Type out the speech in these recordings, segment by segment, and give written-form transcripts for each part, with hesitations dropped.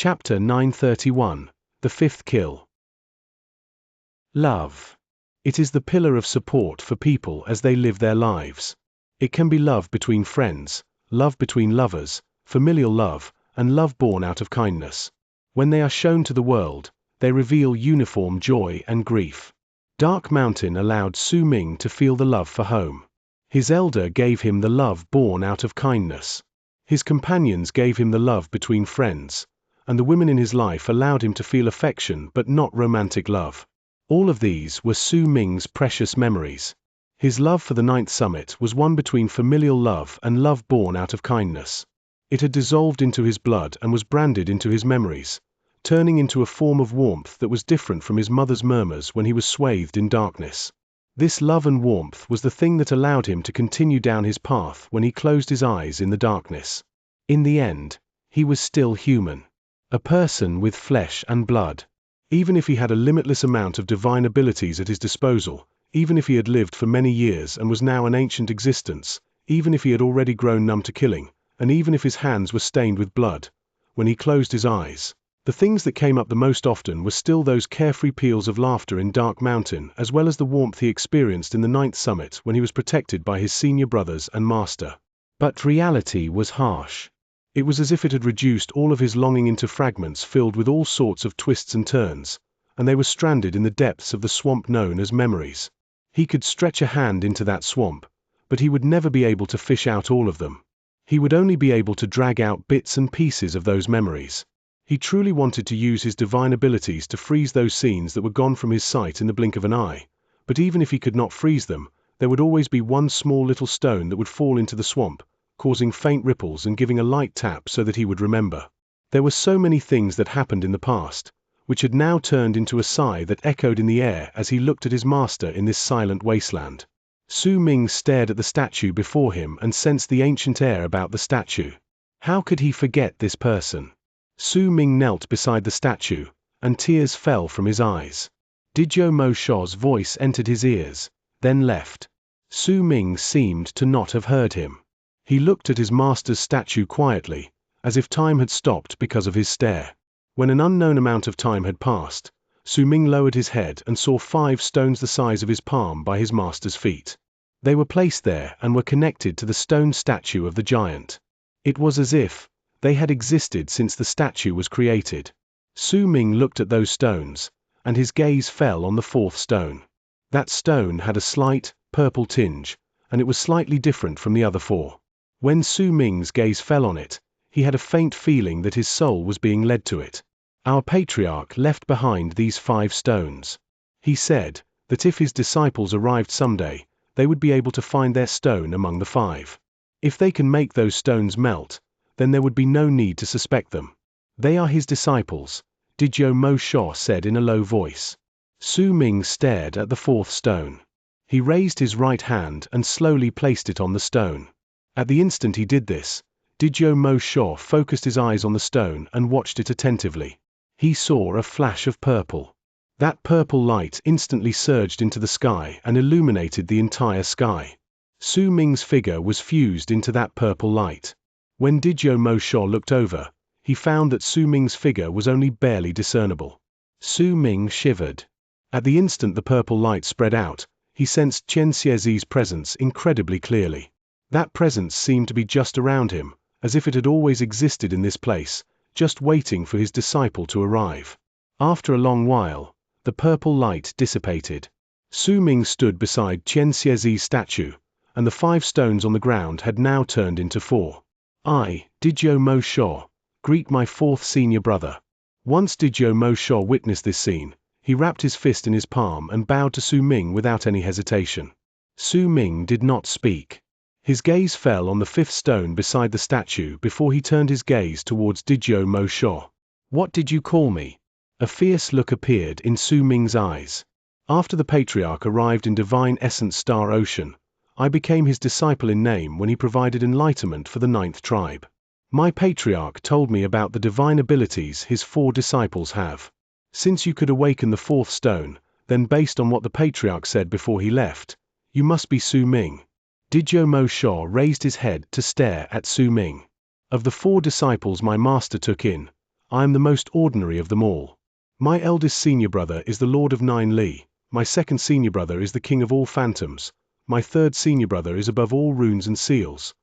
Chapter 931. The Fifth Kill. Love. It is the pillar of support for people as they live their lives. It can be love between friends, love between lovers, familial love, and love born out of kindness. When they are shown to the world, they reveal uniform joy and grief. Dark Mountain allowed Su Ming to feel the love for home. His elder gave him the love born out of kindness. His companions gave him the love between friends, and the women in his life allowed him to feel affection but not romantic love. All of these were Su Ming's precious memories. His love for the ninth summit was one between familial love and love born out of kindness. It had dissolved into his blood and was branded into his memories, turning into a form of warmth that was different from his mother's murmurs when he was swathed in darkness. This love and warmth was the thing that allowed him to continue down his path when he closed his eyes in the darkness. In the end, he was still human. A person with flesh and blood. Even if he had a limitless amount of divine abilities at his disposal, even if he had lived for many years and was now an ancient existence, even if he had already grown numb to killing, and even if his hands were stained with blood, when he closed his eyes, the things that came up the most often were still those carefree peals of laughter in Dark Mountain, as well as the warmth he experienced in the ninth summit when he was protected by his senior brothers and master. But reality was harsh. It was as if it had reduced all of his longing into fragments filled with all sorts of twists and turns, and they were stranded in the depths of the swamp known as memories. He could stretch a hand into that swamp, but he would never be able to fish out all of them. He would only be able to drag out bits and pieces of those memories. He truly wanted to use his divine abilities to freeze those scenes that were gone from his sight in the blink of an eye, but even if he could not freeze them, there would always be one small little stone that would fall into the swamp, causing faint ripples and giving a light tap so that he would remember. There were so many things that happened in the past, which had now turned into a sigh that echoed in the air as he looked at his master in this silent wasteland. Su Ming stared at the statue before him and sensed the ancient air about the statue. How could he forget this person? Su Ming knelt beside the statue, and tears fell from his eyes. Dizhou Mo Sho's voice entered his ears, then left. Su Ming seemed to not have heard him. He looked at his master's statue quietly, as if time had stopped because of his stare. When an unknown amount of time had passed, Su Ming lowered his head and saw 5 stones the size of his palm by his master's feet. They were placed there and were connected to the stone statue of the giant. It was as if they had existed since the statue was created. Su Ming looked at those stones, and his gaze fell on the 4th stone. That stone had a slight, purple tinge, and it was slightly different from the other 4. When Su Ming's gaze fell on it, he had a faint feeling that his soul was being led to it. Our patriarch left behind these 5 stones. He said that if his disciples arrived someday, they would be able to find their stone among the 5. If they can make those stones melt, then there would be no need to suspect them. They are his disciples, Dizhou Mo Sho said in a low voice. Su Ming stared at the 4th stone. He raised his right hand and slowly placed it on the stone. At the instant he did this, Dizhou Mo Sho focused his eyes on the stone and watched it attentively. He saw a flash of purple. That purple light instantly surged into the sky and illuminated the entire sky. Su Ming's figure was fused into that purple light. When Dizhou Mo Sho looked over, he found that Su Ming's figure was only barely discernible. Su Ming shivered. At the instant the purple light spread out, he sensed Xianxia's presence incredibly clearly. That presence seemed to be just around him, as if it had always existed in this place, just waiting for his disciple to arrive. After a long while, the purple light dissipated. Su Ming stood beside Xianxia's statue, and the 5 stones on the ground had now turned into 4. I, Dizhou Mo Sho, greet my 4th senior brother. Once Dizhou Mo Sho witnessed this scene, he wrapped his fist in his palm and bowed to Su Ming without any hesitation. Su Ming did not speak. His gaze fell on the 5th stone beside the statue before he turned his gaze towards Dizhou Mo Sho. What did you call me? A fierce look appeared in Su Ming's eyes. After the patriarch arrived in Divine Essence Star Ocean, I became his disciple in name when he provided enlightenment for the 9th tribe. My patriarch told me about the divine abilities his 4 disciples have. Since you could awaken the 4th stone, then based on what the patriarch said before he left, you must be Su Ming. Dizhou Mo Sho raised his head to stare at Su Ming. Of the 4 disciples my master took in, I am the most ordinary of them all. My eldest senior brother is the Lord of 9 Li, my second senior brother is the King of all phantoms, my third senior brother is above all runes and seals.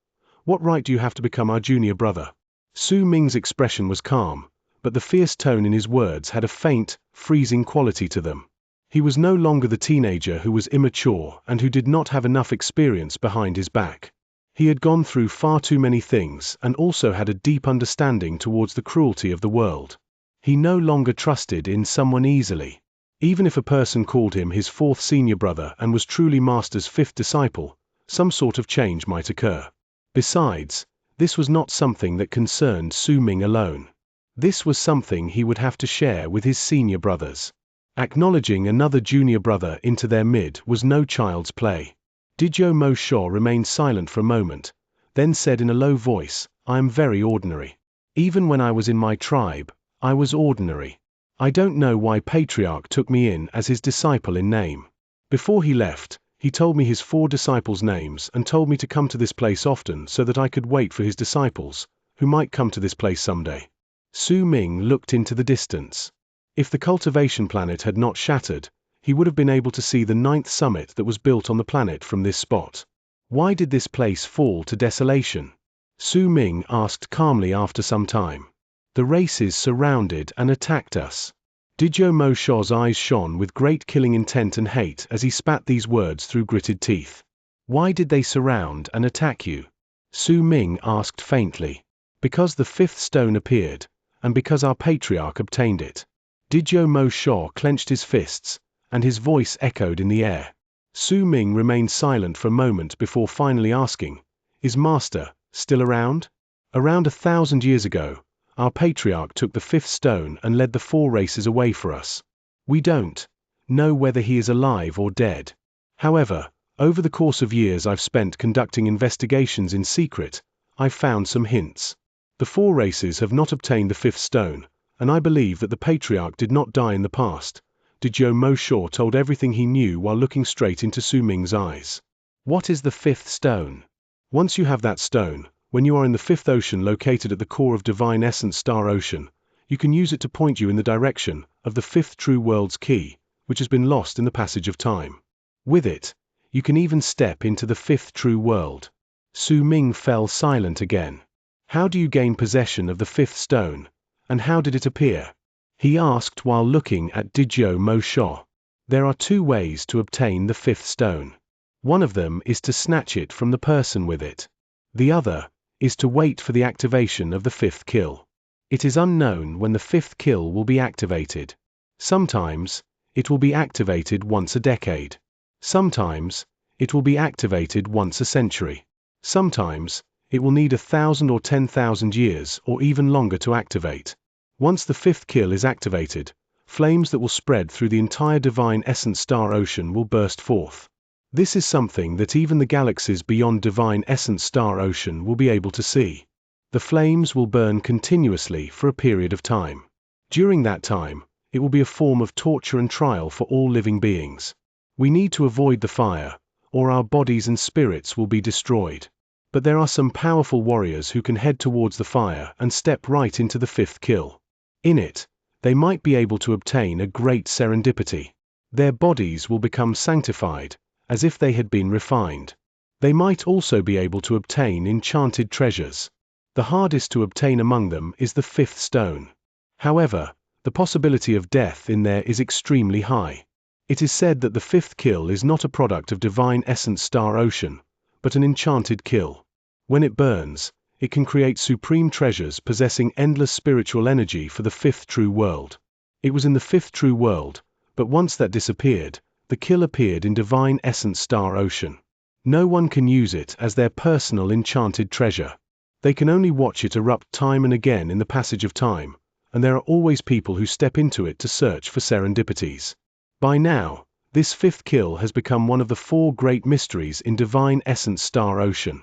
What right do you have to become our junior brother? Su Ming's expression was calm, but the fierce tone in his words had a faint, freezing quality to them. He was no longer the teenager who was immature and who did not have enough experience behind his back. He had gone through far too many things and also had a deep understanding towards the cruelty of the world. He no longer trusted in someone easily. Even if a person called him his fourth senior brother and was truly Master's fifth disciple, some sort of change might occur. Besides, this was not something that concerned Su Ming alone. This was something he would have to share with his senior brothers. Acknowledging another junior brother into their mid was no child's play. Didyo Mo Sha remained silent for a moment, then said in a low voice, I am very ordinary. Even when I was in my tribe, I was ordinary. I don't know why Patriarch took me in as his disciple in name. Before he left, he told me his 4 disciples' names and told me to come to this place often so that I could wait for his disciples, who might come to this place someday. Su Ming looked into the distance. If the cultivation planet had not shattered, he would have been able to see the 9th summit that was built on the planet from this spot. Why did this place fall to desolation? Su Ming asked calmly after some time. The races surrounded and attacked us. Didyo Mo Sha's eyes shone with great killing intent and hate as he spat these words through gritted teeth. Why did they surround and attack you? Su Ming asked faintly. Because the 5th stone appeared, and because our patriarch obtained it. Didyo Mo Sha clenched his fists, and his voice echoed in the air. Su Ming remained silent for a moment before finally asking, Is Master still around? Around 1,000 years ago, our patriarch took the 5th stone and led the 4 races away for us. We don't know whether he is alive or dead. However, over the course of years I've spent conducting investigations in secret, I've found some hints. The 4 races have not obtained the 5th stone, and I believe that the patriarch did not die in the past. Didyo Mo Sha told everything he knew while looking straight into Su Ming's eyes. What is the 5th stone? Once you have that stone, when you are in the 5th ocean located at the core of Divine Essence Star Ocean, you can use it to point you in the direction of the 5th True World's key, which has been lost in the passage of time. With it, you can even step into the 5th True World. Su Ming fell silent again. How do you gain possession of the 5th stone, and how did it appear? He asked while looking at Didyo Mo Sha. There are 2 ways to obtain the 5th stone. One of them is to snatch it from the person with it. The other is to wait for the activation of the 5th kill. It is unknown when the 5th kill will be activated. Sometimes, it will be activated once a decade. Sometimes, it will be activated once a century. Sometimes, it will need 1,000 or 10,000 years or even longer to activate. Once the 5th kill is activated, flames that will spread through the entire Divine Essence Star Ocean will burst forth. This is something that even the galaxies beyond Divine Essence Star Ocean will be able to see. The flames will burn continuously for a period of time. During that time, it will be a form of torture and trial for all living beings. We need to avoid the fire, or our bodies and spirits will be destroyed. But there are some powerful warriors who can head towards the fire and step right into the 5th kill. In it, they might be able to obtain a great serendipity. Their bodies will become sanctified, as if they had been refined. They might also be able to obtain enchanted treasures. The hardest to obtain among them is the 5th stone. However, the possibility of death in there is extremely high. It is said that the 5th kill is not a product of Divine Essence Star Ocean, but an enchanted kill. When it burns, it can create supreme treasures possessing endless spiritual energy for the 5th True World. It was in the 5th True World, but once that disappeared, the kill appeared in Divine Essence Star Ocean. No one can use it as their personal enchanted treasure. They can only watch it erupt time and again in the passage of time, and there are always people who step into it to search for serendipities. By now, this 5th kill has become one of the 4 great mysteries in Divine Essence Star Ocean.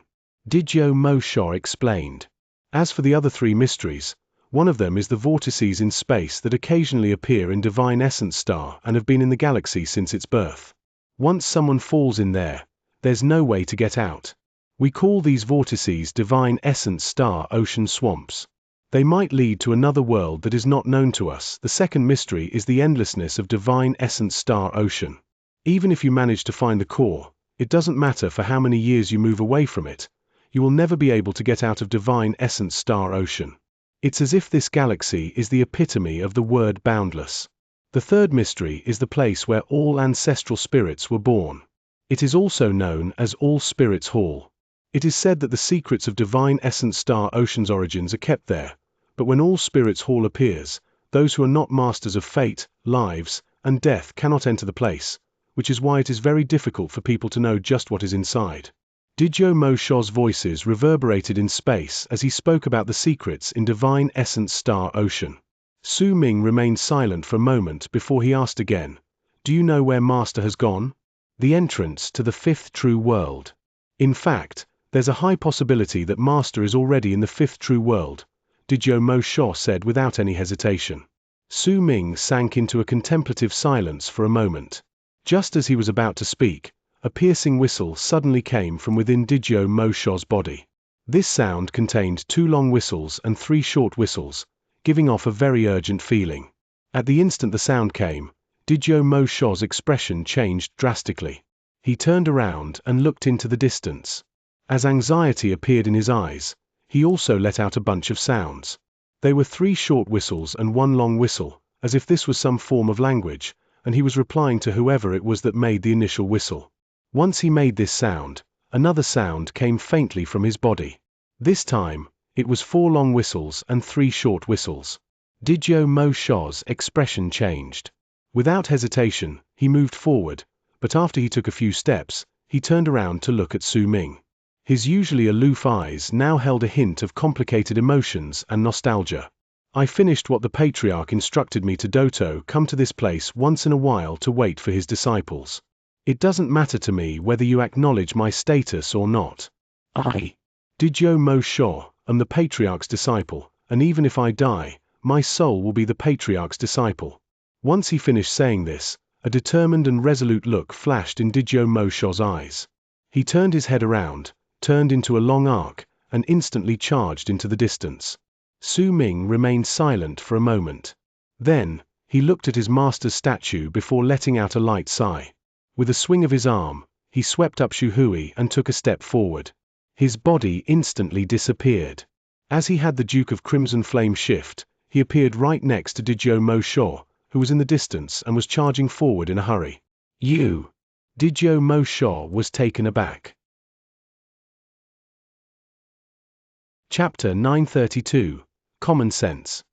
Didyo Mo Sha explained. As for the other 3 mysteries, one of them is the vortices in space that occasionally appear in Divine Essence Star and have been in the galaxy since its birth. Once someone falls in there, there's no way to get out. We call these vortices Divine Essence Star Ocean swamps. They might lead to another world that is not known to us. The second mystery is the endlessness of divine essence star ocean. Even if you manage to find the core, it doesn't matter for how many years you move away from it, you will never be able to get out of divine essence star ocean. It's as if this galaxy is the epitome of the word boundless. The third mystery is the place where all ancestral spirits were born. It is also known as All Spirits Hall. It is said that the secrets of divine essence star ocean's origins are kept there, but when All Spirits Hall appears, those who are not masters of fate, lives, and death cannot enter the place, which is why it is very difficult for people to know just what is inside. Didyo Mo Sho's voices reverberated in space as he spoke about the secrets in divine essence star ocean. Su Ming remained silent for a moment before he asked again, "Do you know where Master has gone?" "The entrance to the fifth true world. In fact, there's a high possibility that Master is already in the fifth true world," Didyo Mo Sho said without any hesitation. Su Ming sank into a contemplative silence for a moment. Just as he was about to speak, a piercing whistle suddenly came from within Didyo Mo Sho's body. This sound contained 2 long whistles and 3 short whistles, giving off a very urgent feeling. At the instant the sound came, Didyo Mo Sho's expression changed drastically. He turned around and looked into the distance. As anxiety appeared in his eyes, he also let out a bunch of sounds. They were 3 short whistles and 1 long whistle, as if this was some form of language, and he was replying to whoever it was that made the initial whistle. Once he made this sound, another sound came faintly from his body. This time, it was 4 long whistles and 3 short whistles. Didyo Mo Sho's expression changed. Without hesitation, he moved forward, but after he took a few steps, he turned around to look at Su Ming. His usually aloof eyes now held a hint of complicated emotions and nostalgia. "I finished what the patriarch instructed me to do, come to this place once in a while to wait for his disciples. It doesn't matter to me whether you acknowledge my status or not. I, Didyo Mo Sho, am the patriarch's disciple, and even if I die, my soul will be the patriarch's disciple." Once he finished saying this, a determined and resolute look flashed in Didyo Mo Sho's eyes. He turned his head around, turned into a long arc, and instantly charged into the distance. Su Ming remained silent for a moment. Then, he looked at his master's statue before letting out a light sigh. With a swing of his arm, he swept up Shu Hui and took a step forward. His body instantly disappeared. As he had the Duke of Crimson Flame shift, he appeared right next to Didyo Mo Sho, who was in the distance and was charging forward in a hurry. "You!" Didyo Mo Sho was taken aback. Chapter 932, Common Sense.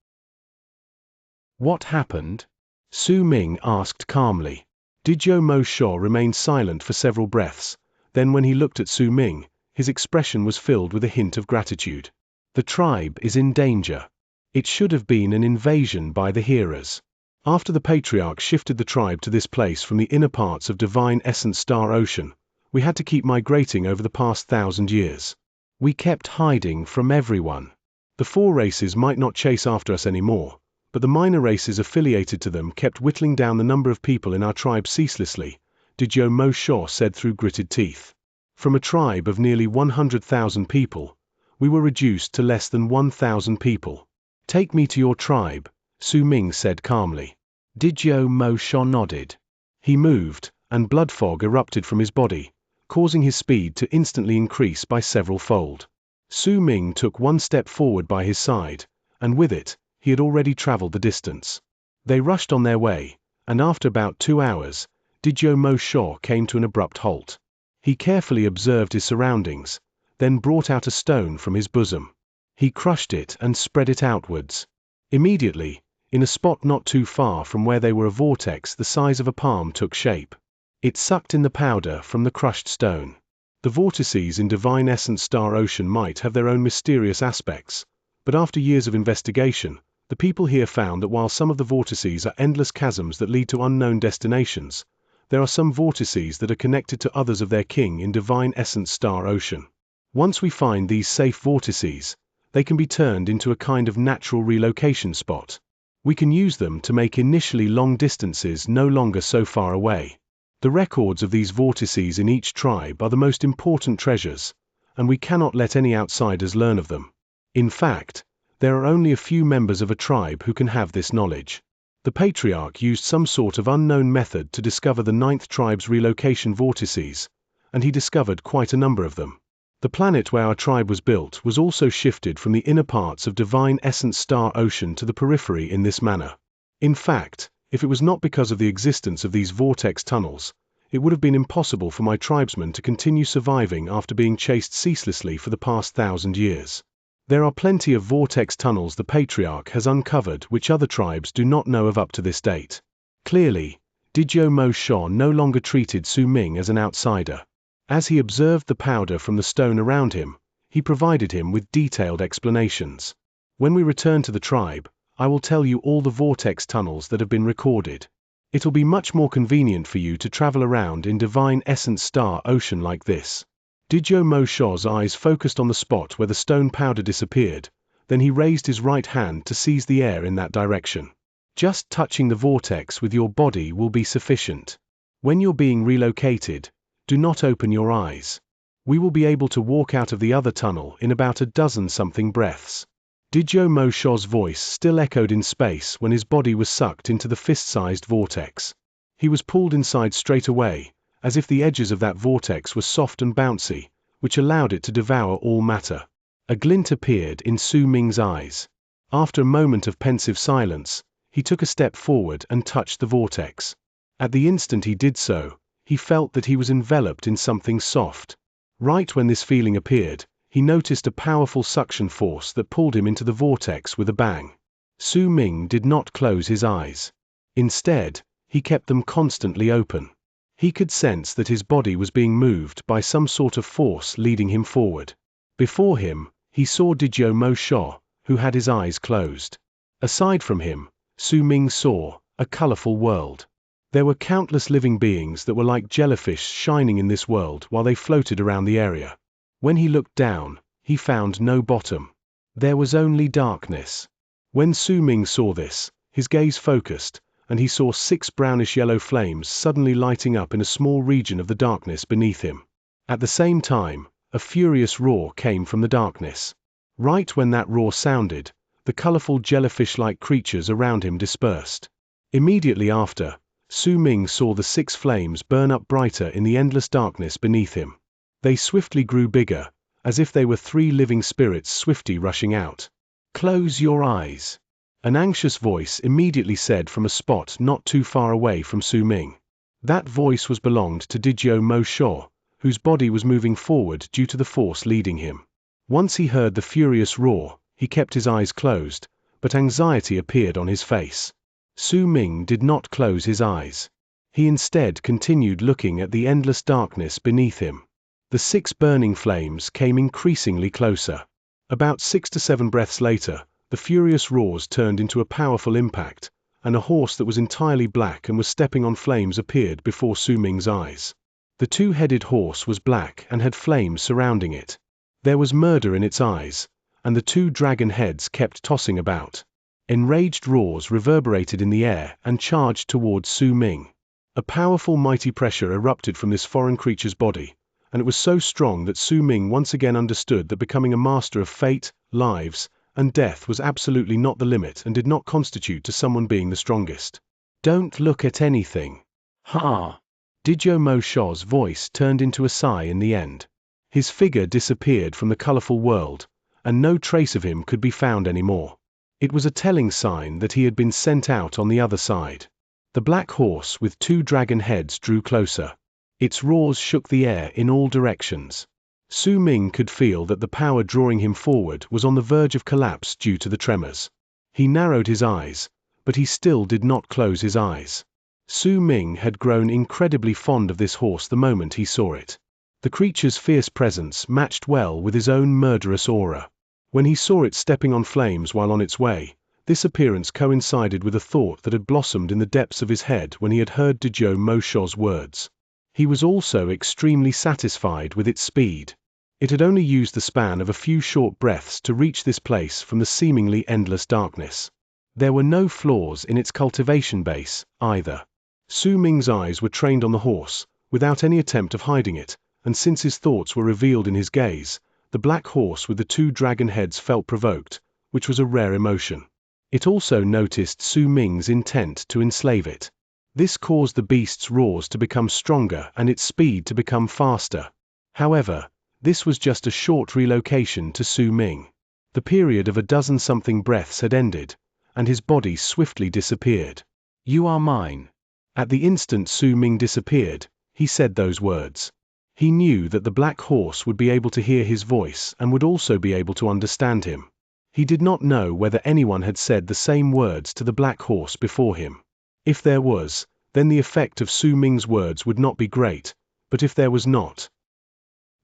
"What happened?" Su Ming asked calmly. Didyo Mo Sho remained silent for several breaths, then when he looked at Su Ming, his expression was filled with a hint of gratitude. "The tribe is in danger. It should have been an invasion by the hearers. After the patriarch shifted the tribe to this place from the inner parts of divine essence star ocean, we had to keep migrating over the past 1,000 years. We kept hiding from everyone. The 4 races might not chase after us anymore, but the minor races affiliated to them kept whittling down the number of people in our tribe ceaselessly," Didyo Mo Sho said through gritted teeth. "From a tribe of nearly 100,000 people, we were reduced to less than 1,000 people. Take me to your tribe," Su Ming said calmly. Didyo Mo Sho nodded. He moved, and blood fog erupted from his body, causing his speed to instantly increase by several fold. Su Ming took 1 step forward by his side, and with it, he had already traveled the distance. They rushed on their way, and after about 2 hours, Didyo Mo Sho came to an abrupt halt. He carefully observed his surroundings, then brought out a stone from his bosom. He crushed it and spread it outwards. Immediately, in a spot not too far from where they were, a vortex the size of a palm took shape. It sucked in the powder from the crushed stone. The vortices in divine essence star ocean might have their own mysterious aspects, but after years of investigation, the people here found that while some of the vortices are endless chasms that lead to unknown destinations, there are some vortices that are connected to others of their king in divine essence star ocean. Once we find these safe vortices, they can be turned into a kind of natural relocation spot. We can use them to make initially long distances no longer so far away. The records of these vortices in each tribe are the most important treasures, and we cannot let any outsiders learn of them. In fact, There are only a few members of a tribe who can have this knowledge. The patriarch used some sort of unknown method to discover the 9th tribe's relocation vortices, and he discovered quite a number of them. The planet where our tribe was built was also shifted from the inner parts of Divine Essence Star Ocean to the periphery in this manner. In fact, if it was not because of the existence of these vortex tunnels, it would have been impossible for my tribesmen to continue surviving after being chased ceaselessly for the past 1,000 years. There are plenty of vortex tunnels the patriarch has uncovered which other tribes do not know of up to this date. Clearly, Didyo Mo Sha no longer treated Su Ming as an outsider. As he observed the powder from the stone around him, he provided him with detailed explanations. When we return to the tribe, I will tell you all the vortex tunnels that have been recorded. It'll be much more convenient for you to travel around in Divine Essence Star Ocean like this. Didyo Mo Sha's eyes focused on the spot where the stone powder disappeared, then he raised his right hand to seize the air in that direction. Just touching the vortex with your body will be sufficient. When you're being relocated, do not open your eyes. We will be able to walk out of the other tunnel in about a dozen-something breaths. Didyo Mo Sha's voice still echoed in space when his body was sucked into the fist-sized vortex. He was pulled inside straight away, as if the edges of that vortex were soft and bouncy, which allowed it to devour all matter. A glint appeared in Su Ming's eyes. After a moment of pensive silence, he took a step forward and touched the vortex. At the instant he did so, he felt that he was enveloped in something soft. Right when this feeling appeared, he noticed a powerful suction force that pulled him into the vortex with a bang. Su Ming did not close his eyes. Instead, he kept them constantly open. He could sense that his body was being moved by some sort of force leading him forward. Before him, he saw Didyo Mo Sha, who had his eyes closed. Aside from him, Su Ming saw a colorful world. There were countless living beings that were like jellyfish shining in this world while they floated around the area. When he looked down, he found no bottom. There was only darkness. When Su Ming saw this, his gaze focused, and he saw 6 brownish-yellow flames suddenly lighting up in a small region of the darkness beneath him. At the same time, a furious roar came from the darkness. Right when that roar sounded, the colorful jellyfish-like creatures around him dispersed. Immediately after, Su Ming saw the 6 flames burn up brighter in the endless darkness beneath him. They swiftly grew bigger, as if they were 3 living spirits swiftly rushing out. "Close your eyes," an anxious voice immediately said from a spot not too far away from Su Ming. That voice belonged to Didyo Mo Sha, whose body was moving forward due to the force leading him. Once he heard the furious roar, he kept his eyes closed, but anxiety appeared on his face. Su Ming did not close his eyes. He instead continued looking at the endless darkness beneath him. The 6 burning flames came increasingly closer. About 6 to 7 breaths later, the furious roars turned into a powerful impact, and a horse that was entirely black and was stepping on flames appeared before Su Ming's eyes. The 2-headed horse was black and had flames surrounding it. There was murder in its eyes, and the 2 dragon heads kept tossing about. Enraged roars reverberated in the air and charged towards Su Ming. A powerful mighty pressure erupted from this foreign creature's body, and it was so strong that Su Ming once again understood that becoming a master of fate, lives, and death was absolutely not the limit and did not constitute to someone being the strongest. "Don't look at anything." "Ha!" Didyo Mo Sha's voice turned into a sigh in the end. His figure disappeared from the colorful world, and no trace of him could be found anymore. It was a telling sign that he had been sent out on the other side. The black horse with 2 dragon heads drew closer. Its roars shook the air in all directions. Su Ming could feel that the power drawing him forward was on the verge of collapse due to the tremors. He narrowed his eyes, but he still did not close his eyes. Su Ming had grown incredibly fond of this horse the moment he saw it. The creature's fierce presence matched well with his own murderous aura. When he saw it stepping on flames while on its way, this appearance coincided with a thought that had blossomed in the depths of his head when he had heard Didyo Mo Sha's words. He was also extremely satisfied with its speed. It had only used the span of a few short breaths to reach this place from the seemingly endless darkness. There were no flaws in its cultivation base, either. Su Ming's eyes were trained on the horse, without any attempt of hiding it, and since his thoughts were revealed in his gaze, the black horse with the 2 dragon heads felt provoked, which was a rare emotion. It also noticed Su Ming's intent to enslave it. This caused the beast's roars to become stronger and its speed to become faster. However, this was just a short relocation to Su Ming. The period of a dozen-something breaths had ended, and his body swiftly disappeared. "You are mine." At the instant Su Ming disappeared, he said those words. He knew that the black horse would be able to hear his voice and would also be able to understand him. He did not know whether anyone had said the same words to the black horse before him. If there was, then the effect of Su Ming's words would not be great, but if there was not,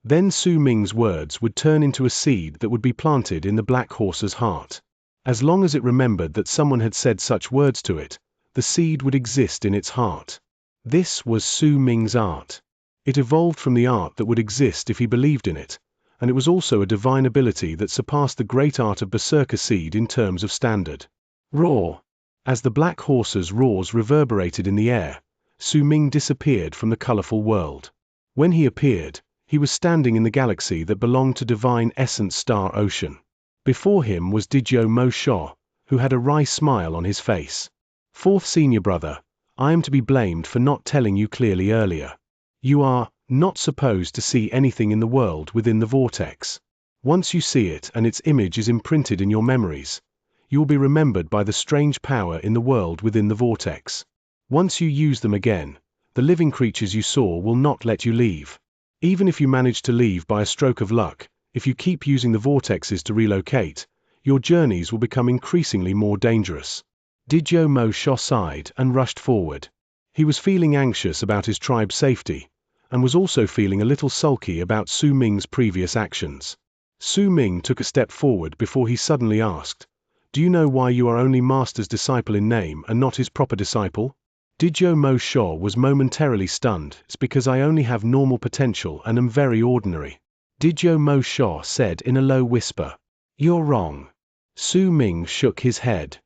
then Su Ming's words would turn into a seed that would be planted in the black horse's heart. As long as it remembered that someone had said such words to it, the seed would exist in its heart. This was Su Ming's art. It evolved from the art that would exist if he believed in it, and it was also a divine ability that surpassed the great art of Berserker Seed in terms of standard. Roar! As the black horse's roars reverberated in the air, Su Ming disappeared from the colorful world. When he appeared, he was standing in the galaxy that belonged to Divine Essence Star Ocean. Before him was Dijo Mo Sho, who had a wry smile on his face. "Fourth senior brother, I am to be blamed for not telling you clearly earlier. You are not supposed to see anything in the world within the vortex. Once you see it and its image is imprinted in your memories, you will be remembered by the strange power in the world within the vortex. Once you use them again, the living creatures you saw will not let you leave. Even if you manage to leave by a stroke of luck, if you keep using the vortexes to relocate, your journeys will become increasingly more dangerous." Dijo Mo Sho sighed and rushed forward. He was feeling anxious about his tribe's safety, and was also feeling a little sulky about Su Ming's previous actions. Su Ming took a step forward before he suddenly asked, "Do you know why you are only Master's disciple in name and not his proper disciple?" Dijo Mo Sho was momentarily stunned. "It's because I only have normal potential and am very ordinary." Dijo Mo Sho said in a low whisper. "You're wrong." Su Ming shook his head.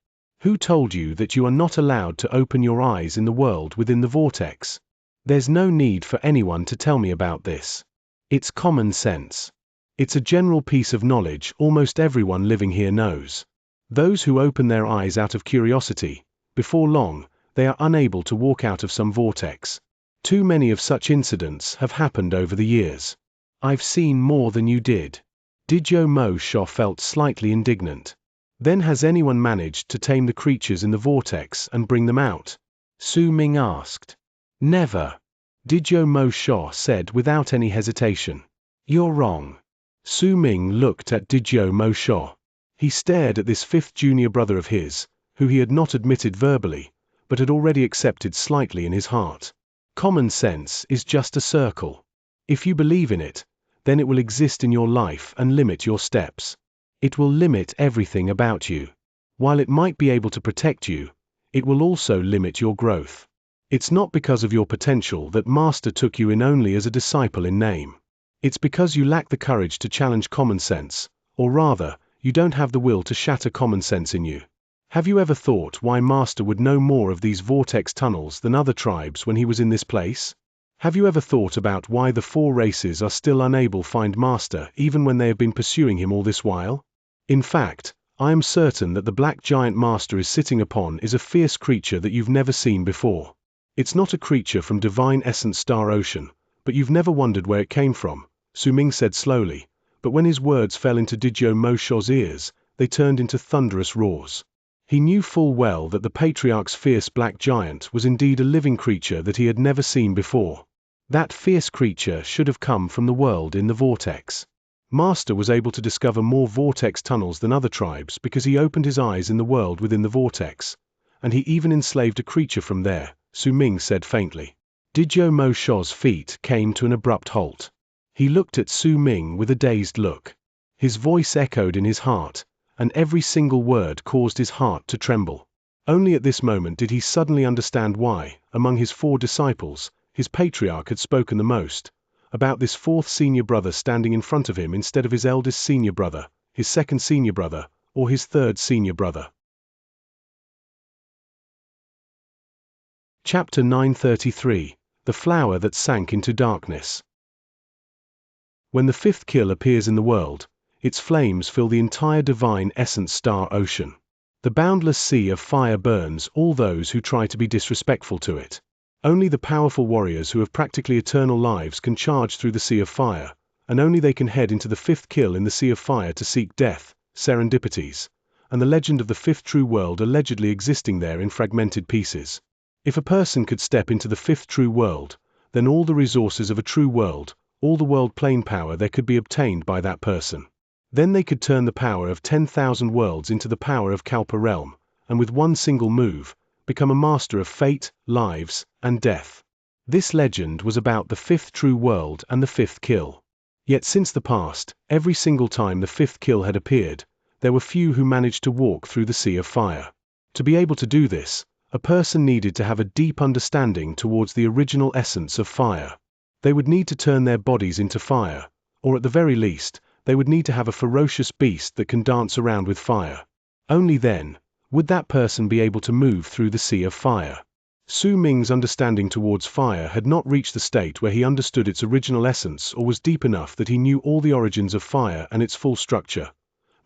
"Who told you that you are not allowed to open your eyes in the world within the vortex? There's no need for anyone to tell me about this. It's common sense. It's a general piece of knowledge almost everyone living here knows. Those who open their eyes out of curiosity, before long, they are unable to walk out of some vortex. Too many of such incidents have happened over the years. I've seen more than you did." Dijo Mo Sho felt slightly indignant. "Then has anyone managed to tame the creatures in the vortex and bring them out?" Su Ming asked. "Never," Dijo Mo Sho said without any hesitation. "You're wrong." Su Ming looked at Dijo Mo Sho. He stared at this fifth junior brother of his, who he had not admitted verbally, but had already accepted slightly in his heart. Common sense is just a circle. If you believe in it, then it will exist in your life and limit your steps. It will limit everything about you. While it might be able to protect you, it will also limit your growth. It's not because of your potential that Master took you in only as a disciple in name. It's because you lack the courage to challenge common sense, or rather, you don't have the will to shatter common sense in you. Have you ever thought why Master would know more of these vortex tunnels than other tribes when he was in this place? Have you ever thought about why the four races are still unable to find Master even when they have been pursuing him all this while? In fact, I am certain that the black giant Master is sitting upon is a fierce creature that you've never seen before. It's not a creature from Divine Essence Star Ocean, but you've never wondered where it came from, Su Ming said slowly, but when his words fell into Dijo Mo Sho's ears, they turned into thunderous roars. He knew full well that the Patriarch's fierce black giant was indeed a living creature that he had never seen before. That fierce creature should have come from the world in the vortex. Master was able to discover more vortex tunnels than other tribes because he opened his eyes in the world within the vortex, and he even enslaved a creature from there, Su Ming said faintly. Dijo Mo Sho's feet came to an abrupt halt. He looked at Su Ming with a dazed look. His voice echoed in his heart, and every single word caused his heart to tremble. Only at this moment did he suddenly understand why, among his four disciples, his patriarch had spoken the most, about this fourth senior brother standing in front of him instead of his eldest senior brother, his second senior brother, or his third senior brother. Chapter 933, The Flower That Sank into Darkness. When the fifth kill appears in the world, its flames fill the entire divine essence star ocean. The boundless sea of fire burns all those who try to be disrespectful to it. Only the powerful warriors who have practically eternal lives can charge through the sea of fire, and only they can head into the fifth kill in the sea of fire to seek death, serendipities, and the legend of the fifth true world allegedly existing there in fragmented pieces. If a person could step into the fifth true world, then all the resources of a true world, all the world plane power there could be obtained by that person. Then they could turn the power of 10,000 worlds into the power of Kalpa realm, and with one single move, become a master of fate, lives, and death. This legend was about the fifth true world and the fifth kill. Yet since the past, every single time the fifth kill had appeared, there were few who managed to walk through the sea of fire. To be able to do this, a person needed to have a deep understanding towards the original essence of fire. They would need to turn their bodies into fire, or at the very least, they would need to have a ferocious beast that can dance around with fire. Only then would that person be able to move through the sea of fire. Su Ming's understanding towards fire had not reached the state where he understood its original essence or was deep enough that he knew all the origins of fire and its full structure.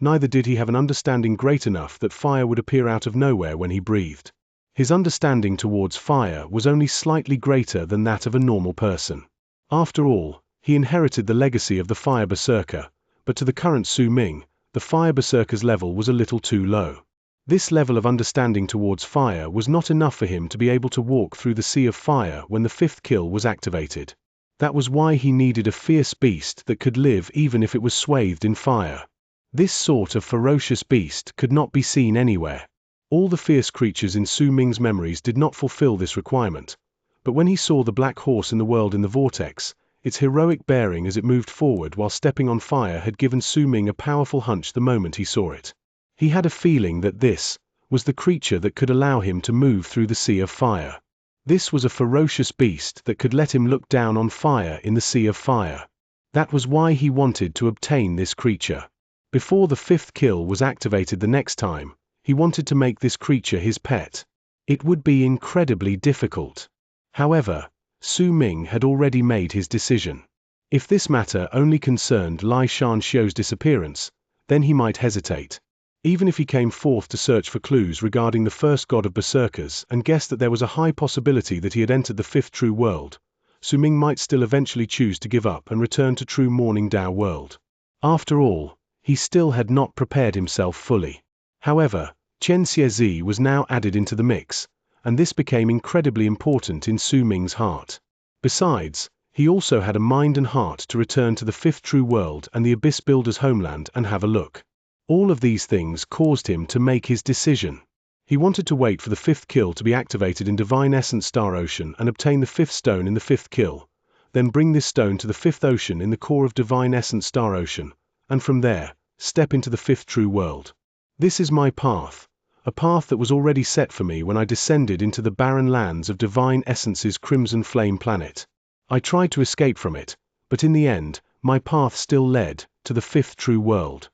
Neither did he have an understanding great enough that fire would appear out of nowhere when he breathed. His understanding towards fire was only slightly greater than that of a normal person. After all, he inherited the legacy of the fire berserker, but to the current Su Ming, the fire berserker's level was a little too low. This level of understanding towards fire was not enough for him to be able to walk through the sea of fire when the fifth kill was activated. That was why he needed a fierce beast that could live even if it was swathed in fire. This sort of ferocious beast could not be seen anywhere. All the fierce creatures in Su Ming's memories did not fulfill this requirement, but when he saw the black horse in the world in the vortex, its heroic bearing as it moved forward while stepping on fire had given Su Ming a powerful hunch the moment he saw it. He had a feeling that this was the creature that could allow him to move through the sea of fire. This was a ferocious beast that could let him look down on fire in the sea of fire. That was why he wanted to obtain this creature. Before the fifth kill was activated the next time, he wanted to make this creature his pet. It would be incredibly difficult. However, Su Ming had already made his decision. If this matter only concerned Li Xianxia's disappearance, then he might hesitate. Even if he came forth to search for clues regarding the first god of berserkers and guessed that there was a high possibility that he had entered the fifth true world, Su Ming might still eventually choose to give up and return to true Morning Dao world. After all, he still had not prepared himself fully. However, Xianxia was now added into the mix, and this became incredibly important in Su Ming's heart. Besides, he also had a mind and heart to return to the fifth true world and the Abyss Builder's homeland and have a look. All of these things caused him to make his decision. He wanted to wait for the fifth kill to be activated in Divine Essence Star Ocean and obtain the fifth stone in the fifth kill, then bring this stone to the fifth ocean in the core of Divine Essence Star Ocean, and from there, step into the fifth true world. This is my path, a path that was already set for me when I descended into the barren lands of Divine Essence's Crimson Flame planet. I tried to escape from it, but in the end, my path still led to the fifth true world.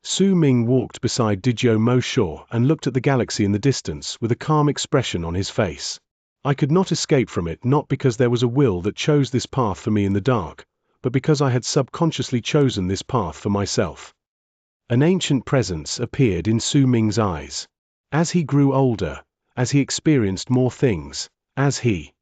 Su Ming walked beside Dizhou Mo Shuo and looked at the galaxy in the distance with a calm expression on his face. I could not escape from it, not because there was a will that chose this path for me in the dark, but because I had subconsciously chosen this path for myself. An ancient presence appeared in Su Ming's eyes. As he grew older, as he experienced more things, as he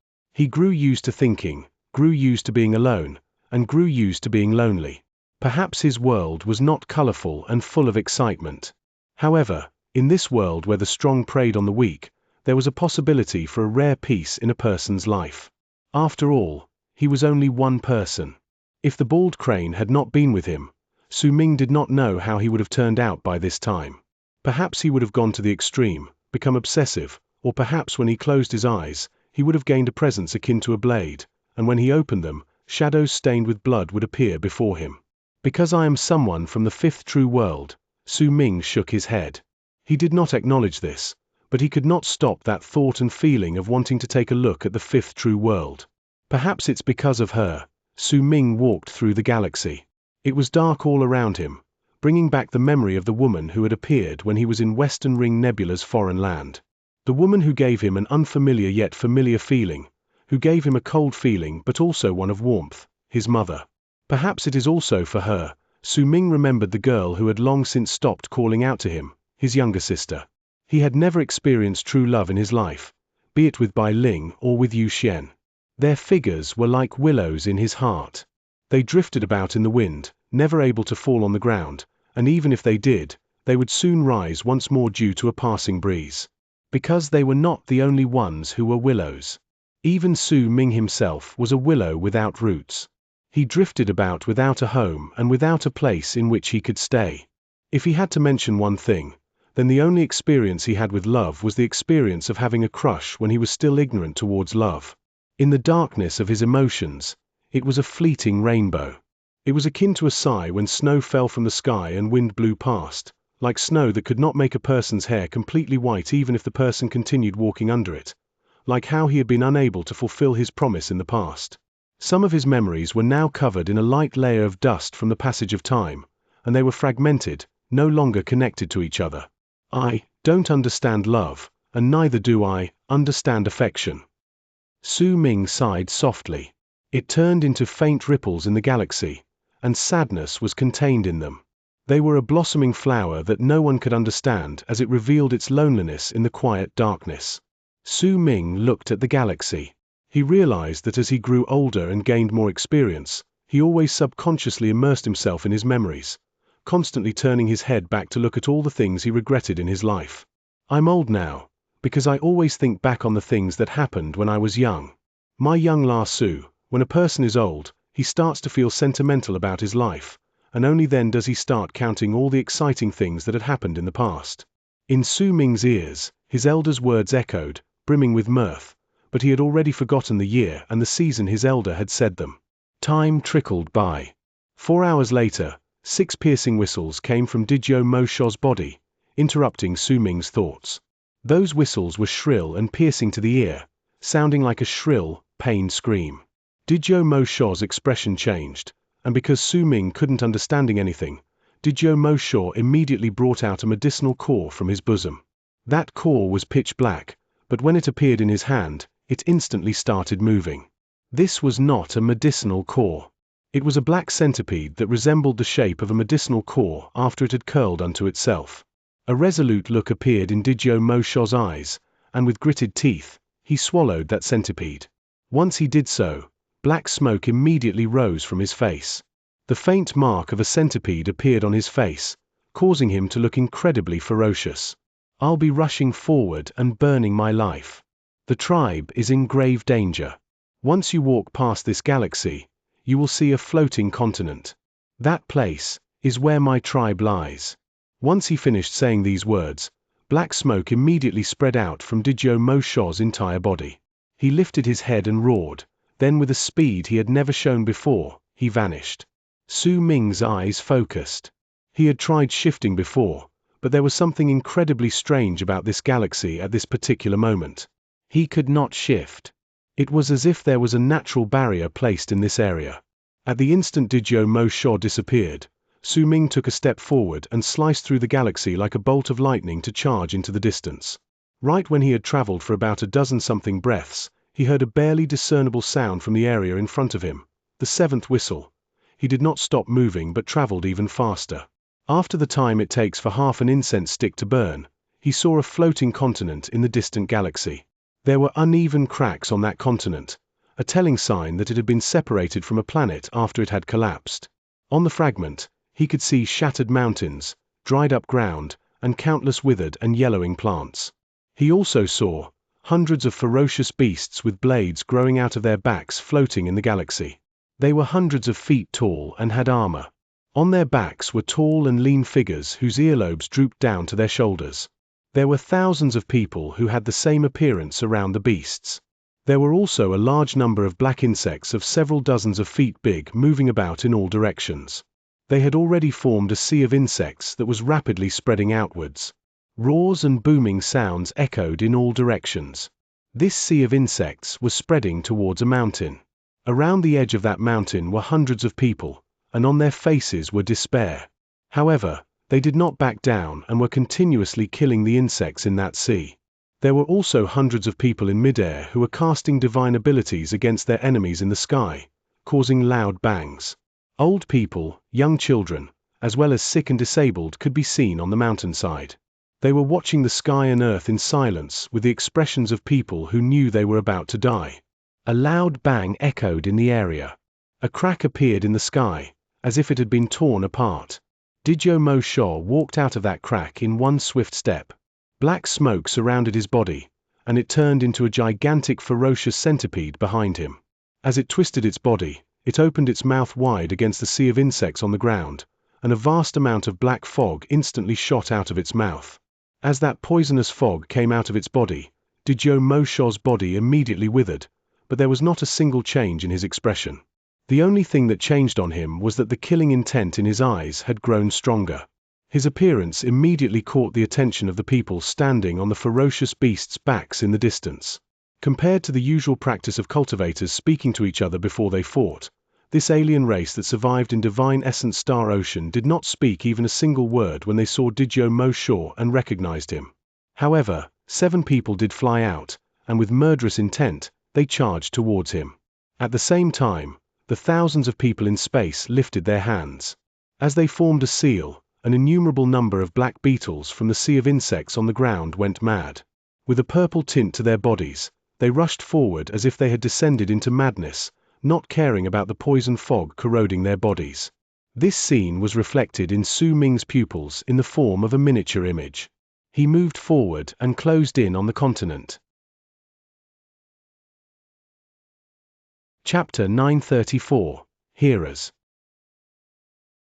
grew used to thinking, grew used to being alone, and grew used to being lonely. Perhaps his world was not colorful and full of excitement. However, in this world where the strong preyed on the weak, there was a possibility for a rare peace in a person's life. After all, he was only one person. If the bald crane had not been with him, Su Ming did not know how he would have turned out by this time. Perhaps he would have gone to the extreme, become obsessive, or perhaps when he closed his eyes, he would have gained a presence akin to a blade, and when he opened them, shadows stained with blood would appear before him. Because I am someone from the fifth true world, Su Ming shook his head. He did not acknowledge this, but he could not stop that thought and feeling of wanting to take a look at the fifth true world. Perhaps it's because of her, Su Ming walked through the galaxy. It was dark all around him, bringing back the memory of the woman who had appeared when he was in Western Ring Nebula's foreign land. The woman who gave him an unfamiliar yet familiar feeling, who gave him a cold feeling but also one of warmth, his mother. Perhaps it is also for her Su Ming remembered the girl who had long since stopped calling out to him, his younger sister. He had never experienced true love in his life, be it with Bai Ling or with Yu Xian. Their figures were like willows in his heart. They drifted about in the wind, never able to fall on the ground, and even if they did, they would soon rise once more due to a passing breeze. Because they were not the only ones who were willows. Even Su Ming himself was a willow without roots. He drifted about without a home and without a place in which he could stay. If he had to mention one thing, then the only experience he had with love was the experience of having a crush when he was still ignorant towards love. In the darkness of his emotions, it was a fleeting rainbow. It was akin to a sigh when snow fell from the sky and wind blew past, like snow that could not make a person's hair completely white even if the person continued walking under it, like how he had been unable to fulfill his promise in the past. Some of his memories were now covered in a light layer of dust from the passage of time, and they were fragmented, no longer connected to each other. I don't understand love, and neither do I understand affection. Su Ming sighed softly. It turned into faint ripples in the galaxy, and sadness was contained in them. They were a blossoming flower that no one could understand as it revealed its loneliness in the quiet darkness. Su Ming looked at the galaxy. He realized that as he grew older and gained more experience, he always subconsciously immersed himself in his memories, constantly turning his head back to look at all the things he regretted in his life. I'm old now, because I always think back on the things that happened when I was young. My young La Su, when a person is old, he starts to feel sentimental about his life, and only then does he start counting all the exciting things that had happened in the past. In Su Ming's ears, his elder's words echoed, brimming with mirth, but he had already forgotten the year and the season his elder had said them. Time trickled by. 4 hours later, 6 piercing whistles came from Dizhou Mo Shou's body, interrupting Su Ming's thoughts. Those whistles were shrill and piercing to the ear, sounding like a shrill, pained scream. Dizhou Mo Shou's expression changed, and because Su Ming couldn't understanding anything, Dizhou Mo Shou immediately brought out a medicinal core from his bosom. That core was pitch black, but when it appeared in his hand, it instantly started moving. This was not a medicinal core. It was a black centipede that resembled the shape of a medicinal core after it had curled unto itself. A resolute look appeared in Dizhou Mo Shou's eyes, and with gritted teeth, he swallowed that centipede. Once he did so, black smoke immediately rose from his face. The faint mark of a centipede appeared on his face, causing him to look incredibly ferocious. I'll be rushing forward and burning my life. The tribe is in grave danger. Once you walk past this galaxy, you will see a floating continent. That place is where my tribe lies. Once he finished saying these words, black smoke immediately spread out from Dizhou Mo Shou's entire body. He lifted his head and roared, then with a speed he had never shown before, he vanished. Su Ming's eyes focused. He had tried shifting before, but there was something incredibly strange about this galaxy at this particular moment. He could not shift. It was as if there was a natural barrier placed in this area. At the instant Dizhou Mo Shou disappeared, Su Ming took a step forward and sliced through the galaxy like a bolt of lightning to charge into the distance. Right when he had traveled for about a dozen-something breaths, he heard a barely discernible sound from the area in front of him, the 7th whistle. He did not stop moving but traveled even faster. After the time it takes for half an incense stick to burn, he saw a floating continent in the distant galaxy. There were uneven cracks on that continent, a telling sign that it had been separated from a planet after it had collapsed. On the fragment, he could see shattered mountains, dried up ground, and countless withered and yellowing plants. He also saw hundreds of ferocious beasts with blades growing out of their backs floating in the galaxy. They were hundreds of feet tall and had armor. On their backs were tall and lean figures whose earlobes drooped down to their shoulders. There were thousands of people who had the same appearance around the beasts. There were also a large number of black insects of several dozens of feet big moving about in all directions. They had already formed a sea of insects that was rapidly spreading outwards. Roars and booming sounds echoed in all directions. This sea of insects was spreading towards a mountain. Around the edge of that mountain were hundreds of people, and on their faces were despair. However, they did not back down and were continuously killing the insects in that sea. There were also hundreds of people in midair who were casting divine abilities against their enemies in the sky, causing loud bangs. Old people, young children, as well as sick and disabled could be seen on the mountainside. They were watching the sky and earth in silence with the expressions of people who knew they were about to die. A loud bang echoed in the area. A crack appeared in the sky, as if it had been torn apart. Didyo Mo Sho walked out of that crack in one swift step. Black smoke surrounded his body, and it turned into a gigantic ferocious centipede behind him. As it twisted its body, it opened its mouth wide against the sea of insects on the ground, and a vast amount of black fog instantly shot out of its mouth. As that poisonous fog came out of its body, Didyo Mo Sho's body immediately withered, but there was not a single change in his expression. The only thing that changed on him was that the killing intent in his eyes had grown stronger. His appearance immediately caught the attention of the people standing on the ferocious beasts' backs in the distance. Compared to the usual practice of cultivators speaking to each other before they fought, this alien race that survived in Divine Essence Star Ocean did not speak even a single word when they saw Didyo Mo Sho and recognized him. However, 7 people did fly out, and with murderous intent, they charged towards him. At the same time, the thousands of people in space lifted their hands. As they formed a seal, an innumerable number of black beetles from the sea of insects on the ground went mad. With a purple tint to their bodies, they rushed forward as if they had descended into madness, not caring about the poison fog corroding their bodies. This scene was reflected in Su Ming's pupils in the form of a miniature image. He moved forward and closed in on the continent. Chapter 934. Hearers.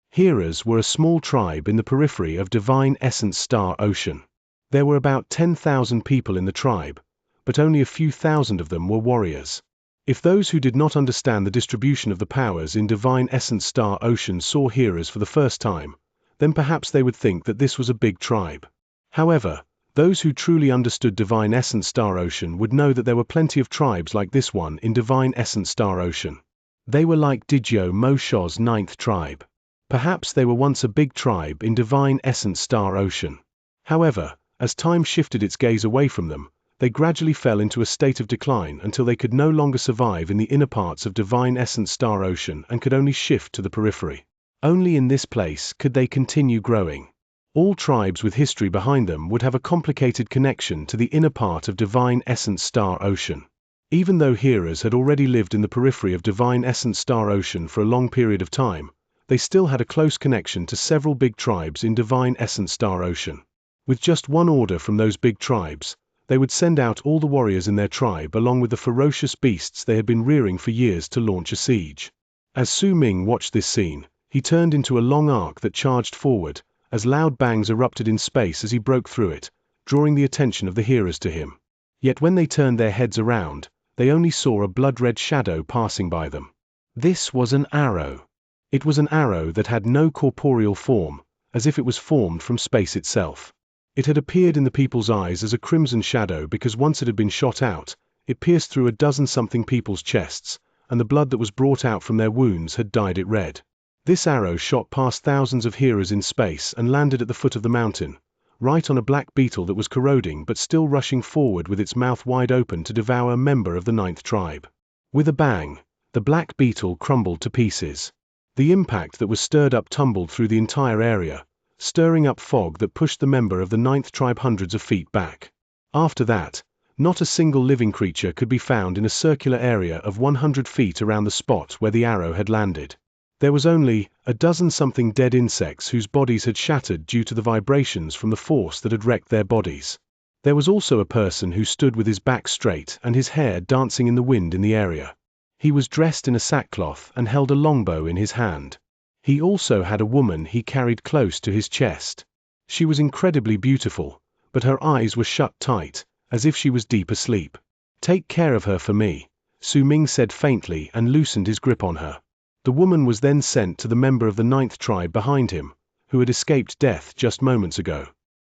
Hearers were a small tribe in the periphery of Divine Essence Star Ocean. There were about 10,000 people in the tribe, but only a few thousand of them were warriors. If those who did not understand the distribution of the powers in Divine Essence Star Ocean saw hearers for the first time, then perhaps they would think that this was a big tribe. However, those who truly understood Divine Essence Star Ocean would know that there were plenty of tribes like this one in Divine Essence Star Ocean. They were like Didyo Mo Sho's 9th tribe. Perhaps they were once a big tribe in Divine Essence Star Ocean. However, as time shifted its gaze away from them, they gradually fell into a state of decline until they could no longer survive in the inner parts of Divine Essence Star Ocean and could only shift to the periphery. Only in this place could they continue growing. All tribes with history behind them would have a complicated connection to the inner part of Divine Essence Star Ocean. Even though hearers had already lived in the periphery of Divine Essence Star Ocean for a long period of time, they still had a close connection to several big tribes in Divine Essence Star Ocean. With just one order from those big tribes, they would send out all the warriors in their tribe along with the ferocious beasts they had been rearing for years to launch a siege. As Su Ming watched this scene, he turned into a long arc that charged forward, as loud bangs erupted in space as he broke through it, drawing the attention of the hearers to him. Yet when they turned their heads around, they only saw a blood-red shadow passing by them. This was an arrow. It was an arrow that had no corporeal form, as if it was formed from space itself. It had appeared in the people's eyes as a crimson shadow because once it had been shot out, it pierced through a dozen-something people's chests, and the blood that was brought out from their wounds had dyed it red. This arrow shot past thousands of hearers in space and landed at the foot of the mountain, right on a black beetle that was corroding but still rushing forward with its mouth wide open to devour a member of the 9th tribe. With a bang, the black beetle crumbled to pieces. The impact that was stirred up tumbled through the entire area, stirring up fog that pushed the member of the 9th tribe hundreds of feet back. After that, not a single living creature could be found in a circular area of 100 feet around the spot where the arrow had landed. There was only a dozen-something dead insects whose bodies had shattered due to the vibrations from the force that had wrecked their bodies. There was also a person who stood with his back straight and his hair dancing in the wind in the area. He was dressed in a sackcloth and held a longbow in his hand. He also had a woman he carried close to his chest. She was incredibly beautiful, but her eyes were shut tight, as if she was deep asleep. "Take care of her for me," Su Ming said faintly and loosened his grip on her. The woman was then sent to the member of the 9th tribe behind him, who had escaped death just moments ago.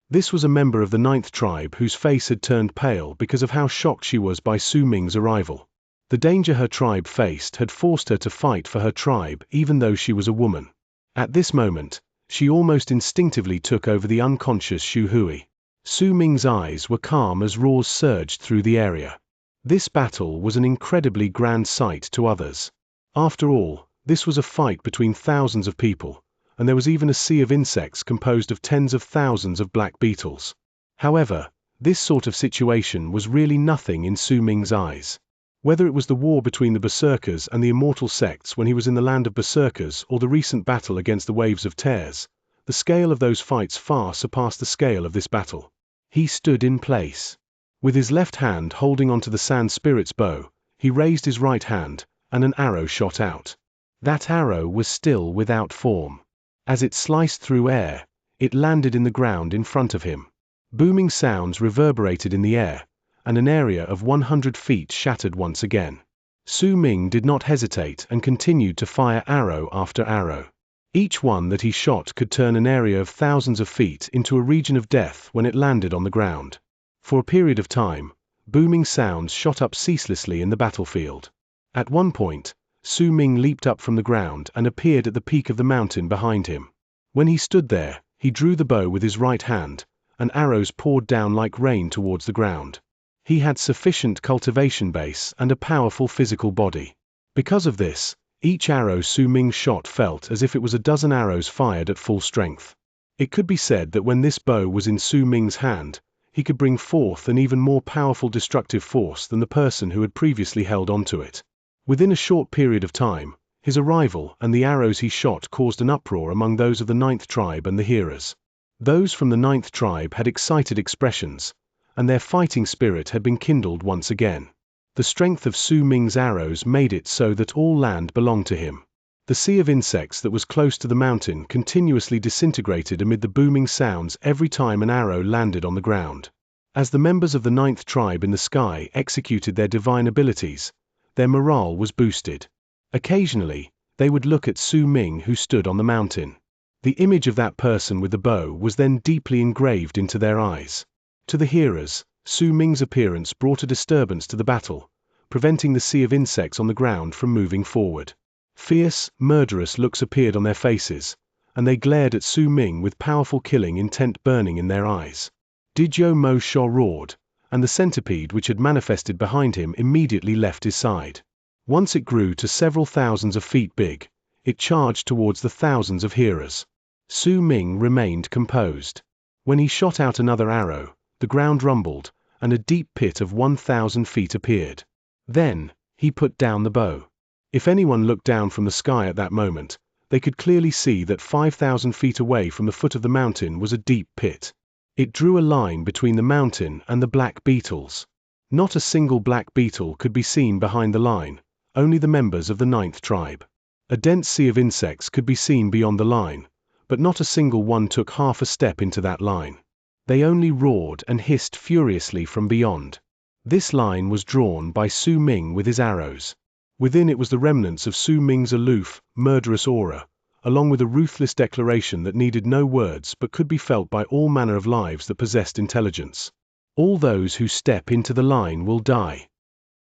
This was a member of the 9th tribe whose face had turned pale because of how shocked she was by Su Ming's arrival. The danger her tribe faced had forced her to fight for her tribe even though she was a woman. At this moment, she almost instinctively took over the unconscious Xu Hui. Su Ming's eyes were calm as roars surged through the area. This battle was an incredibly grand sight to others. After all, This was a fight between thousands of people, and there was even a sea of insects composed of tens of thousands of black beetles. However, this sort of situation was really nothing in Su Ming's eyes. Whether it was the war between the berserkers and the immortal sects when he was in the land of berserkers or the recent battle against the waves of tears, the scale of those fights far surpassed the scale of this battle. He stood in place. With his left hand holding onto the sand spirit's bow, he raised his right hand, and an arrow shot out. That arrow was still without form. As it sliced through air, it landed in the ground in front of him. Booming sounds reverberated in the air, and an area of 100 feet shattered once again. Su Ming did not hesitate and continued to fire arrow after arrow. Each one that he shot could turn an area of thousands of feet into a region of death when it landed on the ground. For a period of time, booming sounds shot up ceaselessly in the battlefield. At one point, Su Ming leaped up from the ground and appeared at the peak of the mountain behind him. When he stood there, he drew the bow with his right hand, and arrows poured down like rain towards the ground. He had sufficient cultivation base and a powerful physical body. Because of this, each arrow Su Ming shot felt as if it was a dozen arrows fired at full strength. It could be said that when this bow was in Su Ming's hand, he could bring forth an even more powerful destructive force than the person who had previously held onto it. Within a short period of time, his arrival and the arrows he shot caused an uproar among those of the 9th tribe and the hearers. Those from the 9th tribe had excited expressions, and their fighting spirit had been kindled once again. The strength of Su Ming's arrows made it so that all land belonged to him. The sea of insects that was close to the mountain continuously disintegrated amid the booming sounds every time an arrow landed on the ground. As the members of the 9th tribe in the sky executed their divine abilities, their morale was boosted. Occasionally, they would look at Su Ming who stood on the mountain. The image of that person with the bow was then deeply engraved into their eyes. To the hearers, Su Ming's appearance brought a disturbance to the battle, preventing the sea of insects on the ground from moving forward. Fierce, murderous looks appeared on their faces, and they glared at Su Ming with powerful killing intent burning in their eyes. Dijo Mo Sha roared, and the centipede which had manifested behind him immediately left his side. Once it grew to several thousands of feet big, it charged towards the thousands of hearers. Su Ming remained composed. When he shot out another arrow, the ground rumbled, and a deep pit of 1,000 feet appeared. Then, he put down the bow. If anyone looked down from the sky at that moment, they could clearly see that 5,000 feet away from the foot of the mountain was a deep pit. It drew a line between the mountain and the black beetles. Not a single black beetle could be seen behind the line, only the members of the 9th tribe. A dense sea of insects could be seen beyond the line, but not a single one took half a step into that line. They only roared and hissed furiously from beyond. This line was drawn by Su Ming with his arrows. Within it was the remnants of Su Ming's aloof, murderous aura, along with a ruthless declaration that needed no words but could be felt by all manner of lives that possessed intelligence. All those who step into the line will die.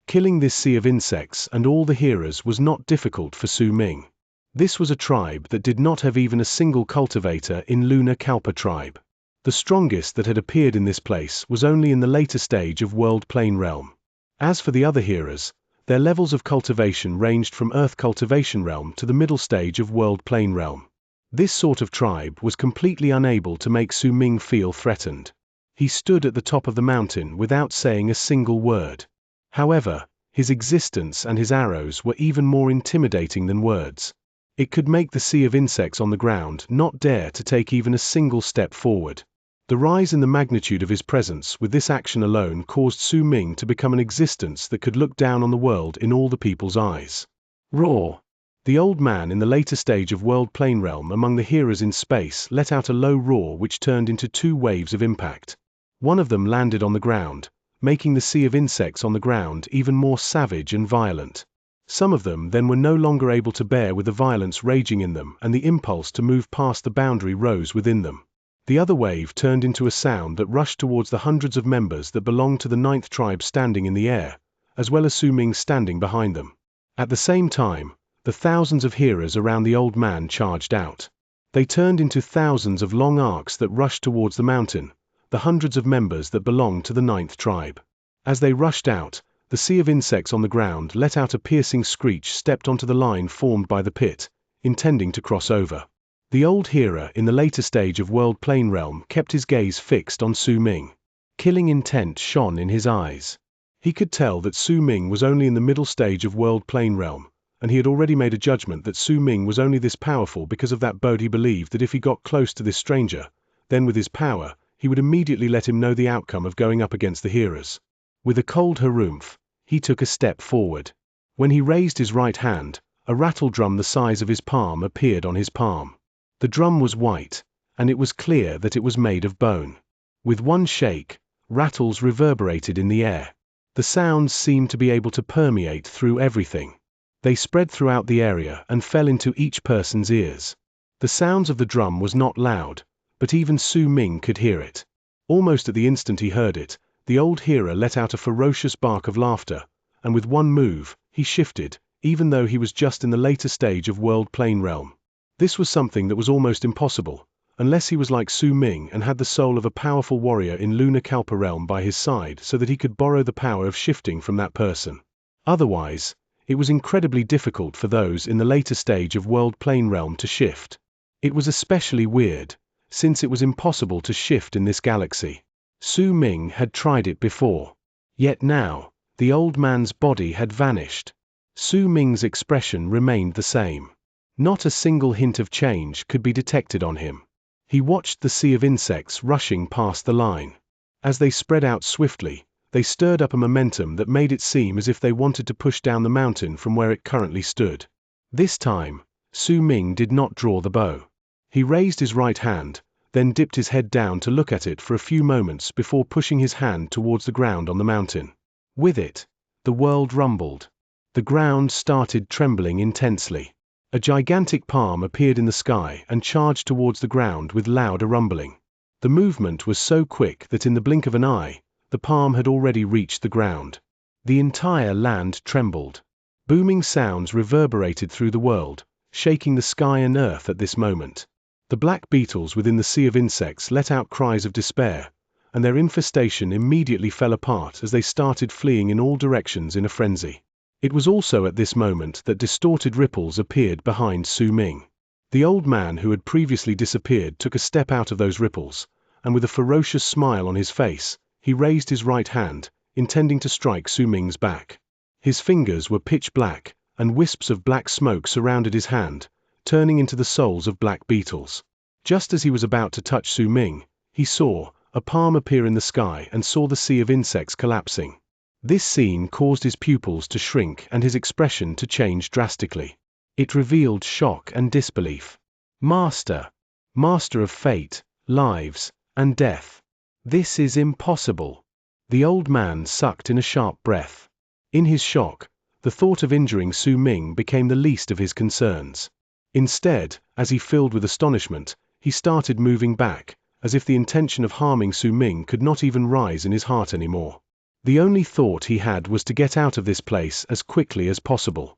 Killing this sea of insects and all the hearers was not difficult for Su Ming. This was a tribe that did not have even a single cultivator in Lunar Kalpa tribe. The strongest that had appeared in this place was only in the later stage of World Plane Realm. As for the other hearers, their levels of cultivation ranged from Earth Cultivation Realm to the middle stage of World Plane Realm. This sort of tribe was completely unable to make Su Ming feel threatened. He stood at the top of the mountain without saying a single word. However, his existence and his arrows were even more intimidating than words. It could make the sea of insects on the ground not dare to take even a single step forward. The rise in the magnitude of his presence with this action alone caused Su Ming to become an existence that could look down on the world in all the people's eyes. Roar! The old man in the later stage of World Plane Realm among the hearers in space let out a low roar which turned into two waves of impact. One of them landed on the ground, making the sea of insects on the ground even more savage and violent. Some of them then were no longer able to bear with the violence raging in them, and the impulse to move past the boundary rose within them. The other wave turned into a sound that rushed towards the hundreds of members that belonged to the 9th tribe standing in the air, as well as Su Ming standing behind them. At the same time, the thousands of hearers around the old man charged out. They turned into thousands of long arcs that rushed towards the mountain, the hundreds of members that belonged to the 9th tribe. As they rushed out, The sea of insects on the ground let out a piercing screech, stepped onto the line formed by the pit, intending to cross over. The old hearer in the later stage of World Plane Realm kept his gaze fixed on Su Ming. Killing intent shone in his eyes. He could tell that Su Ming was only in the middle stage of World Plane Realm, and he had already made a judgment that Su Ming was only this powerful because of that boat. He believed that if he got close to this stranger, then with his power, he would immediately let him know the outcome of going up against the hearers. With a cold harumph, he took a step forward. When he raised his right hand, a rattle drum the size of his palm appeared on his palm. The drum was white, and it was clear that it was made of bone. With one shake, rattles reverberated in the air. The sounds seemed to be able to permeate through everything. They spread throughout the area and fell into each person's ears. The sounds of the drum was not loud, but even Su Ming could hear it. Almost at the instant he heard it, the old hearer let out a ferocious bark of laughter, and with one move, he shifted, even though he was just in the later stage of World Plane Realm. This was something that was almost impossible, unless he was like Su Ming and had the soul of a powerful warrior in Lunar Kalpa Realm by his side so that he could borrow the power of shifting from that person. Otherwise, it was incredibly difficult for those in the later stage of World Plane Realm to shift. It was especially weird, since it was impossible to shift in this galaxy. Su Ming had tried it before. Yet now, the old man's body had vanished. Su Ming's expression remained the same. Not a single hint of change could be detected on him. He watched the sea of insects rushing past the line. As they spread out swiftly, they stirred up a momentum that made it seem as if they wanted to push down the mountain from where it currently stood. This time, Su Ming did not draw the bow. He raised his right hand, then dipped his head down to look at it for a few moments before pushing his hand towards the ground on the mountain. With it, the world rumbled. The ground started trembling intensely. A gigantic palm appeared in the sky and charged towards the ground with loud rumbling. The movement was so quick that in the blink of an eye, the palm had already reached the ground. The entire land trembled. Booming sounds reverberated through the world, shaking the sky and earth at this moment. The black beetles within the sea of insects let out cries of despair, and their infestation immediately fell apart as they started fleeing in all directions in a frenzy. It was also at this moment that distorted ripples appeared behind Su Ming. The old man who had previously disappeared took a step out of those ripples, and with a ferocious smile on his face, he raised his right hand, intending to strike Su Ming's back. His fingers were pitch black, and wisps of black smoke surrounded his hand, turning into the souls of black beetles. Just as he was about to touch Su Ming, he saw a palm appear in the sky and saw the sea of insects collapsing. This scene caused his pupils to shrink and his expression to change drastically. It revealed shock and disbelief. Master of fate, lives, and death. This is impossible. The old man sucked in a sharp breath. In his shock, the thought of injuring Su Ming became the least of his concerns. Instead, as he filled with astonishment, he started moving back, as if the intention of harming Su Ming could not even rise in his heart anymore. The only thought he had was to get out of this place as quickly as possible.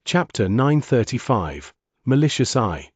Chapter 935, Malicious Eye.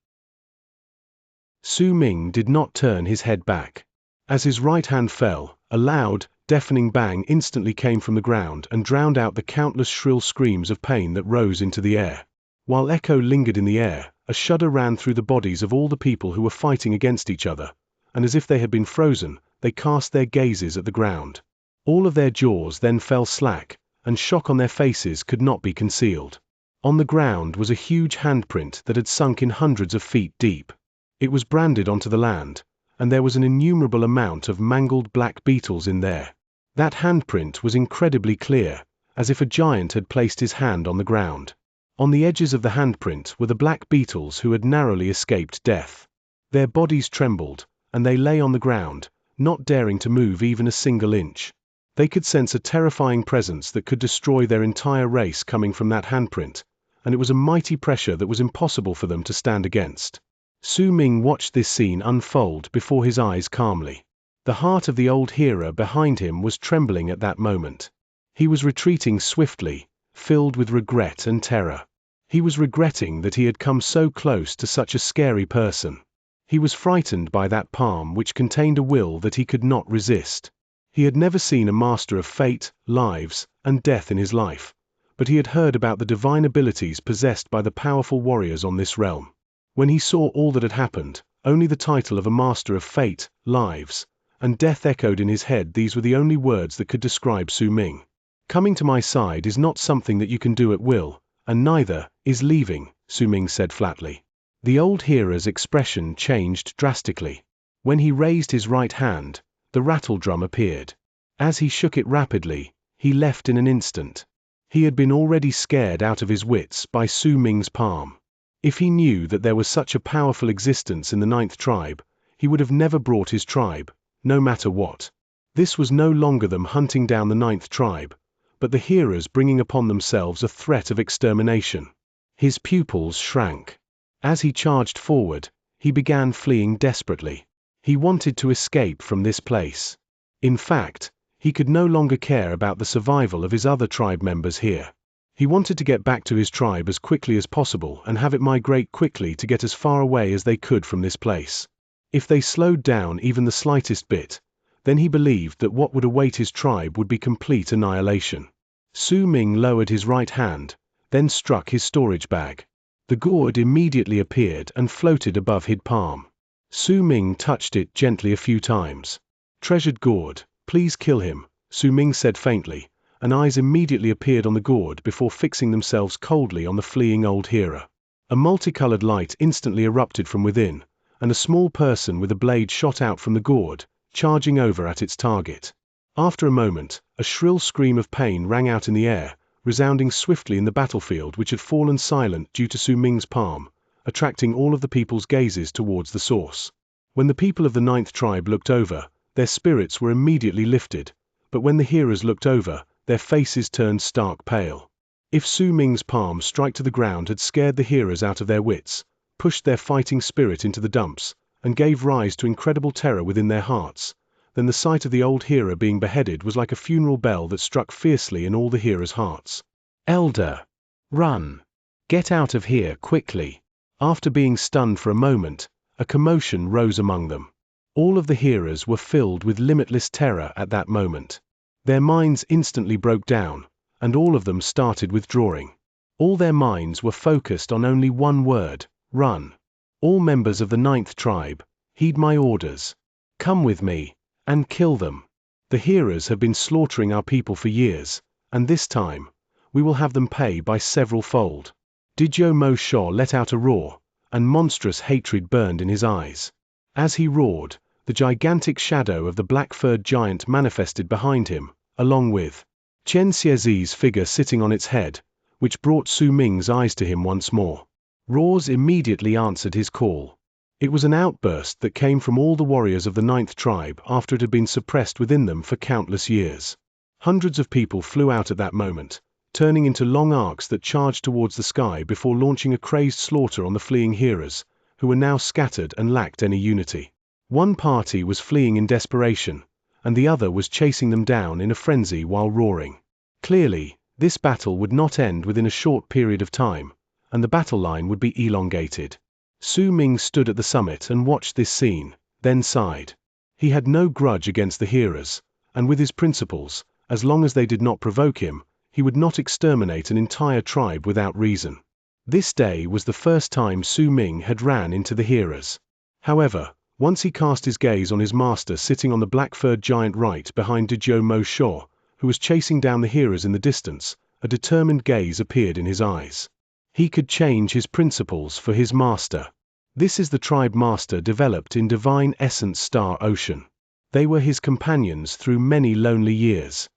Su Ming did not turn his head back. As his right hand fell, a loud, deafening bang instantly came from the ground and drowned out the countless shrill screams of pain that rose into the air. While echo lingered in the air, a shudder ran through the bodies of all the people who were fighting against each other, and as if they had been frozen, they cast their gazes at the ground. All of their jaws then fell slack, and shock on their faces could not be concealed. On the ground was a huge handprint that had sunk in hundreds of feet deep. It was branded onto the land, and there was an innumerable amount of mangled black beetles in there. That handprint was incredibly clear, as if a giant had placed his hand on the ground. On the edges of the handprint were the black beetles who had narrowly escaped death. Their bodies trembled, and they lay on the ground, not daring to move even a single inch. They could sense a terrifying presence that could destroy their entire race coming from that handprint, and it was a mighty pressure that was impossible for them to stand against. Su Ming watched this scene unfold before his eyes calmly. The heart of the old hearer behind him was trembling at that moment. He was retreating swiftly, filled with regret and terror. He was regretting that he had come so close to such a scary person. He was frightened by that palm which contained a will that he could not resist. He had never seen a master of fate, lives, and death in his life, but he had heard about the divine abilities possessed by the powerful warriors on this realm. When he saw all that had happened, only the title of a master of fate, lives, and death echoed in his head. These were the only words that could describe Su Ming. Coming to my side is not something that you can do at will, and neither is leaving, Su Ming said flatly. The old hearer's expression changed drastically. When he raised his right hand, the rattle drum appeared. As he shook it rapidly, he left in an instant. He had been already scared out of his wits by Su Ming's palm. If he knew that there was such a powerful existence in the 9th tribe, he would have never brought his tribe, no matter what. This was no longer them hunting down the 9th tribe, but the hearers bringing upon themselves a threat of extermination. His pupils shrank. As he charged forward, he began fleeing desperately. He wanted to escape from this place. In fact, he could no longer care about the survival of his other tribe members here. He wanted to get back to his tribe as quickly as possible and have it migrate quickly to get as far away as they could from this place. If they slowed down even the slightest bit, then he believed that what would await his tribe would be complete annihilation. Su Ming lowered his right hand, then struck his storage bag. The gourd immediately appeared and floated above his palm. Su Ming touched it gently a few times. Treasured gourd, please kill him, Su Ming said faintly, and eyes immediately appeared on the gourd before fixing themselves coldly on the fleeing old hearer. A multicolored light instantly erupted from within, and a small person with a blade shot out from the gourd, charging over at its target. After a moment, a shrill scream of pain rang out in the air, resounding swiftly in the battlefield which had fallen silent due to Su Ming's palm, attracting all of the people's gazes towards the source. When the people of the 9th tribe looked over, their spirits were immediately lifted, but when the hearers looked over, their faces turned stark pale. If Su Ming's palm strike to the ground had scared the hearers out of their wits, pushed their fighting spirit into the dumps, and gave rise to incredible terror within their hearts, then the sight of the old hearer being beheaded was like a funeral bell that struck fiercely in all the hearers' hearts. Elder! Run! Get out of here quickly! After being stunned for a moment, a commotion rose among them. All of the hearers were filled with limitless terror at that moment. Their minds instantly broke down, and all of them started withdrawing. All their minds were focused on only one word: run. All members of the 9th tribe, heed my orders. Come with me, and kill them. The hearers have been slaughtering our people for years, and this time, we will have them pay by several fold. Didyo Mo Sho let out a roar, and monstrous hatred burned in his eyes. As he roared, the gigantic shadow of the black-furred giant manifested behind him, along with Xianxia's figure sitting on its head, which brought Su Ming's eyes to him once more. Roars immediately answered his call. It was an outburst that came from all the warriors of the 9th tribe after it had been suppressed within them for countless years. Hundreds of people flew out at that moment, turning into long arcs that charged towards the sky before launching a crazed slaughter on the fleeing hearers, who were now scattered and lacked any unity. One party was fleeing in desperation, and the other was chasing them down in a frenzy while roaring. Clearly, this battle would not end within a short period of time, and the battle line would be elongated. Su Ming stood at the summit and watched this scene, then sighed. He had no grudge against the hearers, and with his principles, as long as they did not provoke him, he would not exterminate an entire tribe without reason. This day was the first time Su Ming had ran into the hearers. However, once he cast his gaze on his master sitting on the black-furred giant right behind Didyo Mo Sho, who was chasing down the hearers in the distance, a determined gaze appeared in his eyes. He could change his principles for his master. This is the tribe master developed in Divine Essence Star Ocean. They were his companions through many lonely years.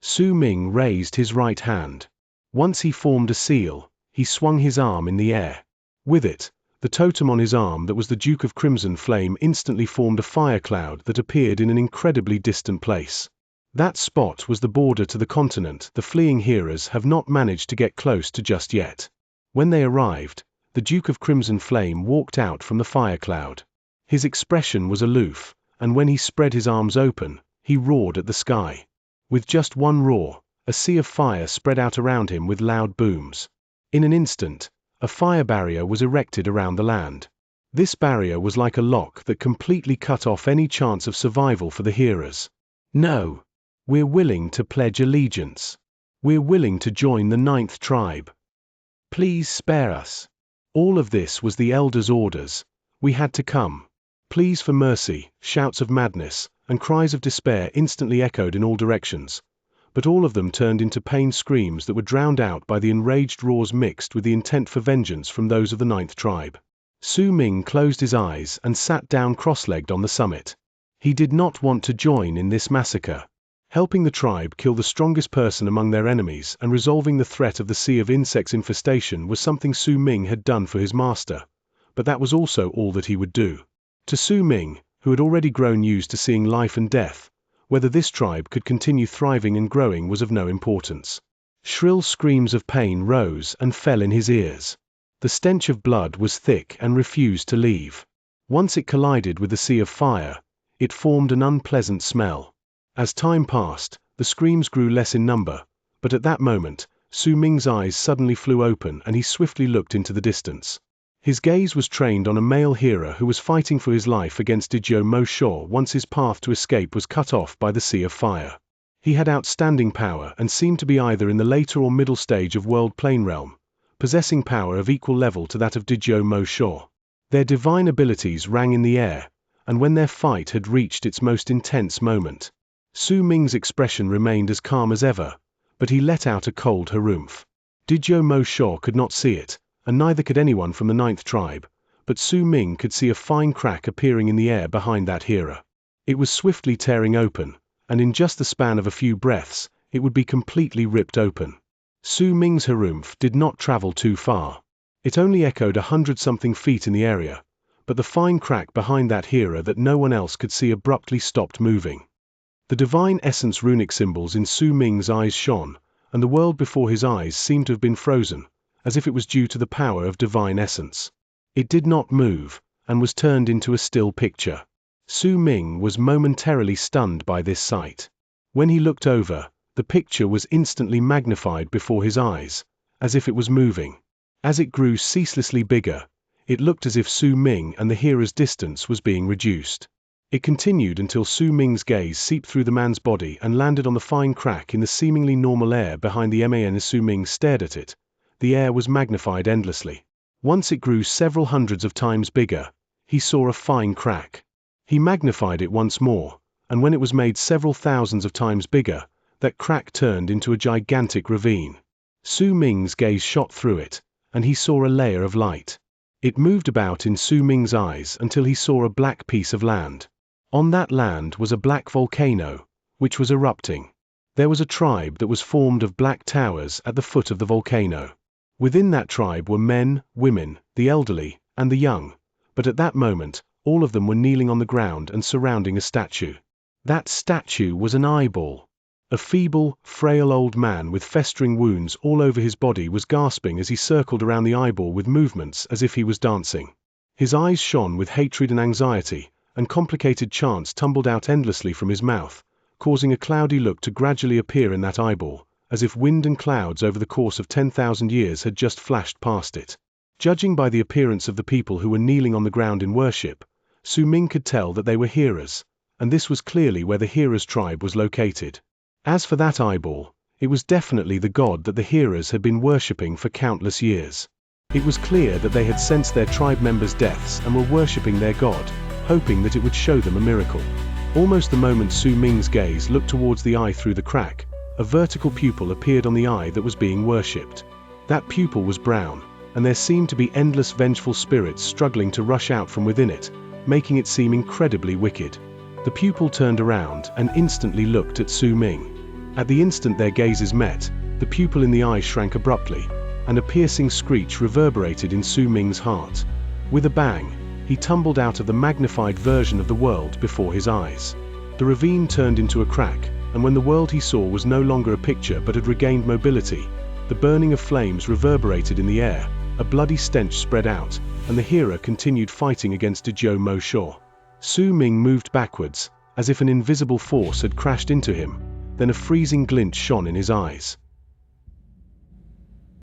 Su Ming raised his right hand. Once he formed a seal, he swung his arm in the air. With it, the totem on his arm that was the Duke of Crimson Flame instantly formed a fire cloud that appeared in an incredibly distant place. That spot was the border to the continent the fleeing hearers have not managed to get close to just yet. When they arrived, the Duke of Crimson Flame walked out from the fire cloud. His expression was aloof, and when he spread his arms open, he roared at the sky. With just one roar, a sea of fire spread out around him with loud booms. In an instant, a fire barrier was erected around the land. This barrier was like a lock that completely cut off any chance of survival for the hearers. No. We're willing to pledge allegiance. We're willing to join the 9th tribe. Please spare us. All of this was the elders' orders. We had to come. Pleas for mercy, shouts of madness, and cries of despair instantly echoed in all directions, but all of them turned into pained screams that were drowned out by the enraged roars mixed with the intent for vengeance from those of the 9th tribe. Su Ming closed his eyes and sat down cross-legged on the summit. He did not want to join in this massacre. Helping the tribe kill the strongest person among their enemies and resolving the threat of the Sea of Insects infestation was something Su Ming had done for his master, but that was also all that he would do. To Su Ming, who had already grown used to seeing life and death, whether this tribe could continue thriving and growing was of no importance. Shrill screams of pain rose and fell in his ears. The stench of blood was thick and refused to leave. Once it collided with the sea of fire, it formed an unpleasant smell. As time passed, the screams grew less in number, but at that moment, Su Ming's eyes suddenly flew open and he swiftly looked into the distance. His gaze was trained on a male hearer who was fighting for his life against Dizhou Mo Shaw once his path to escape was cut off by the sea of fire. He had outstanding power and seemed to be either in the later or middle stage of World Plane Realm, possessing power of equal level to that of Dizhou Mo Shaw. Their divine abilities rang in the air, and when their fight had reached its most intense moment, Su Ming's expression remained as calm as ever, but he let out a cold harumph. Dizhou Mo Shaw could not see it, and neither could anyone from the 9th tribe, but Su Ming could see a fine crack appearing in the air behind that hearer. It was swiftly tearing open, and in just the span of a few breaths, it would be completely ripped open. Su Ming's harumph did not travel too far. It only echoed 100-something feet in the area, but the fine crack behind that hearer that no one else could see abruptly stopped moving. The divine essence runic symbols in Su Ming's eyes shone, and the world before his eyes seemed to have been frozen, as if it was due to the power of divine essence. It did not move, and was turned into a still picture. Su Ming was momentarily stunned by this sight. When he looked over, the picture was instantly magnified before his eyes, as if it was moving. As it grew ceaselessly bigger, it looked as if Su Ming and the hearer's distance was being reduced. It continued until Su Ming's gaze seeped through the man's body and landed on the fine crack in the seemingly normal air behind the man. As Su Ming stared at it, the air was magnified endlessly. Once it grew several hundreds of times bigger, he saw a fine crack. He magnified it once more, and when it was made several thousands of times bigger, that crack turned into a gigantic ravine. Su Ming's gaze shot through it, and he saw a layer of light. It moved about in Su Ming's eyes until he saw a black piece of land. On that land was a black volcano, which was erupting. There was a tribe that was formed of black towers at the foot of the volcano. Within that tribe were men, women, the elderly, and the young, but at that moment, all of them were kneeling on the ground and surrounding a statue. That statue was an eyeball. A feeble, frail old man with festering wounds all over his body was gasping as he circled around the eyeball with movements as if he was dancing. His eyes shone with hatred and anxiety, and complicated chants tumbled out endlessly from his mouth, causing a cloudy look to gradually appear in that eyeball, as if wind and clouds over the course of 10,000 years had just flashed past it. Judging by the appearance of the people who were kneeling on the ground in worship, Su Ming could tell that they were hearers, and this was clearly where the hearers' tribe was located. As for that eyeball, it was definitely the god that the hearers had been worshipping for countless years. It was clear that they had sensed their tribe members' deaths and were worshipping their god, hoping that it would show them a miracle. Almost the moment Su Ming's gaze looked towards the eye through the crack, a vertical pupil appeared on the eye that was being worshipped. That pupil was brown, and there seemed to be endless vengeful spirits struggling to rush out from within it, making it seem incredibly wicked. The pupil turned around and instantly looked at Su Ming. At the instant their gazes met, the pupil in the eye shrank abruptly, and a piercing screech reverberated in Su Ming's heart. With a bang, he tumbled out of the magnified version of the world before his eyes. The ravine turned into a crack, and when the world he saw was no longer a picture but had regained mobility, the burning of flames reverberated in the air, a bloody stench spread out, and the hearer continued fighting against Dizhou Mo Shaw. Su Ming moved backwards, as if an invisible force had crashed into him, then a freezing glint shone in his eyes.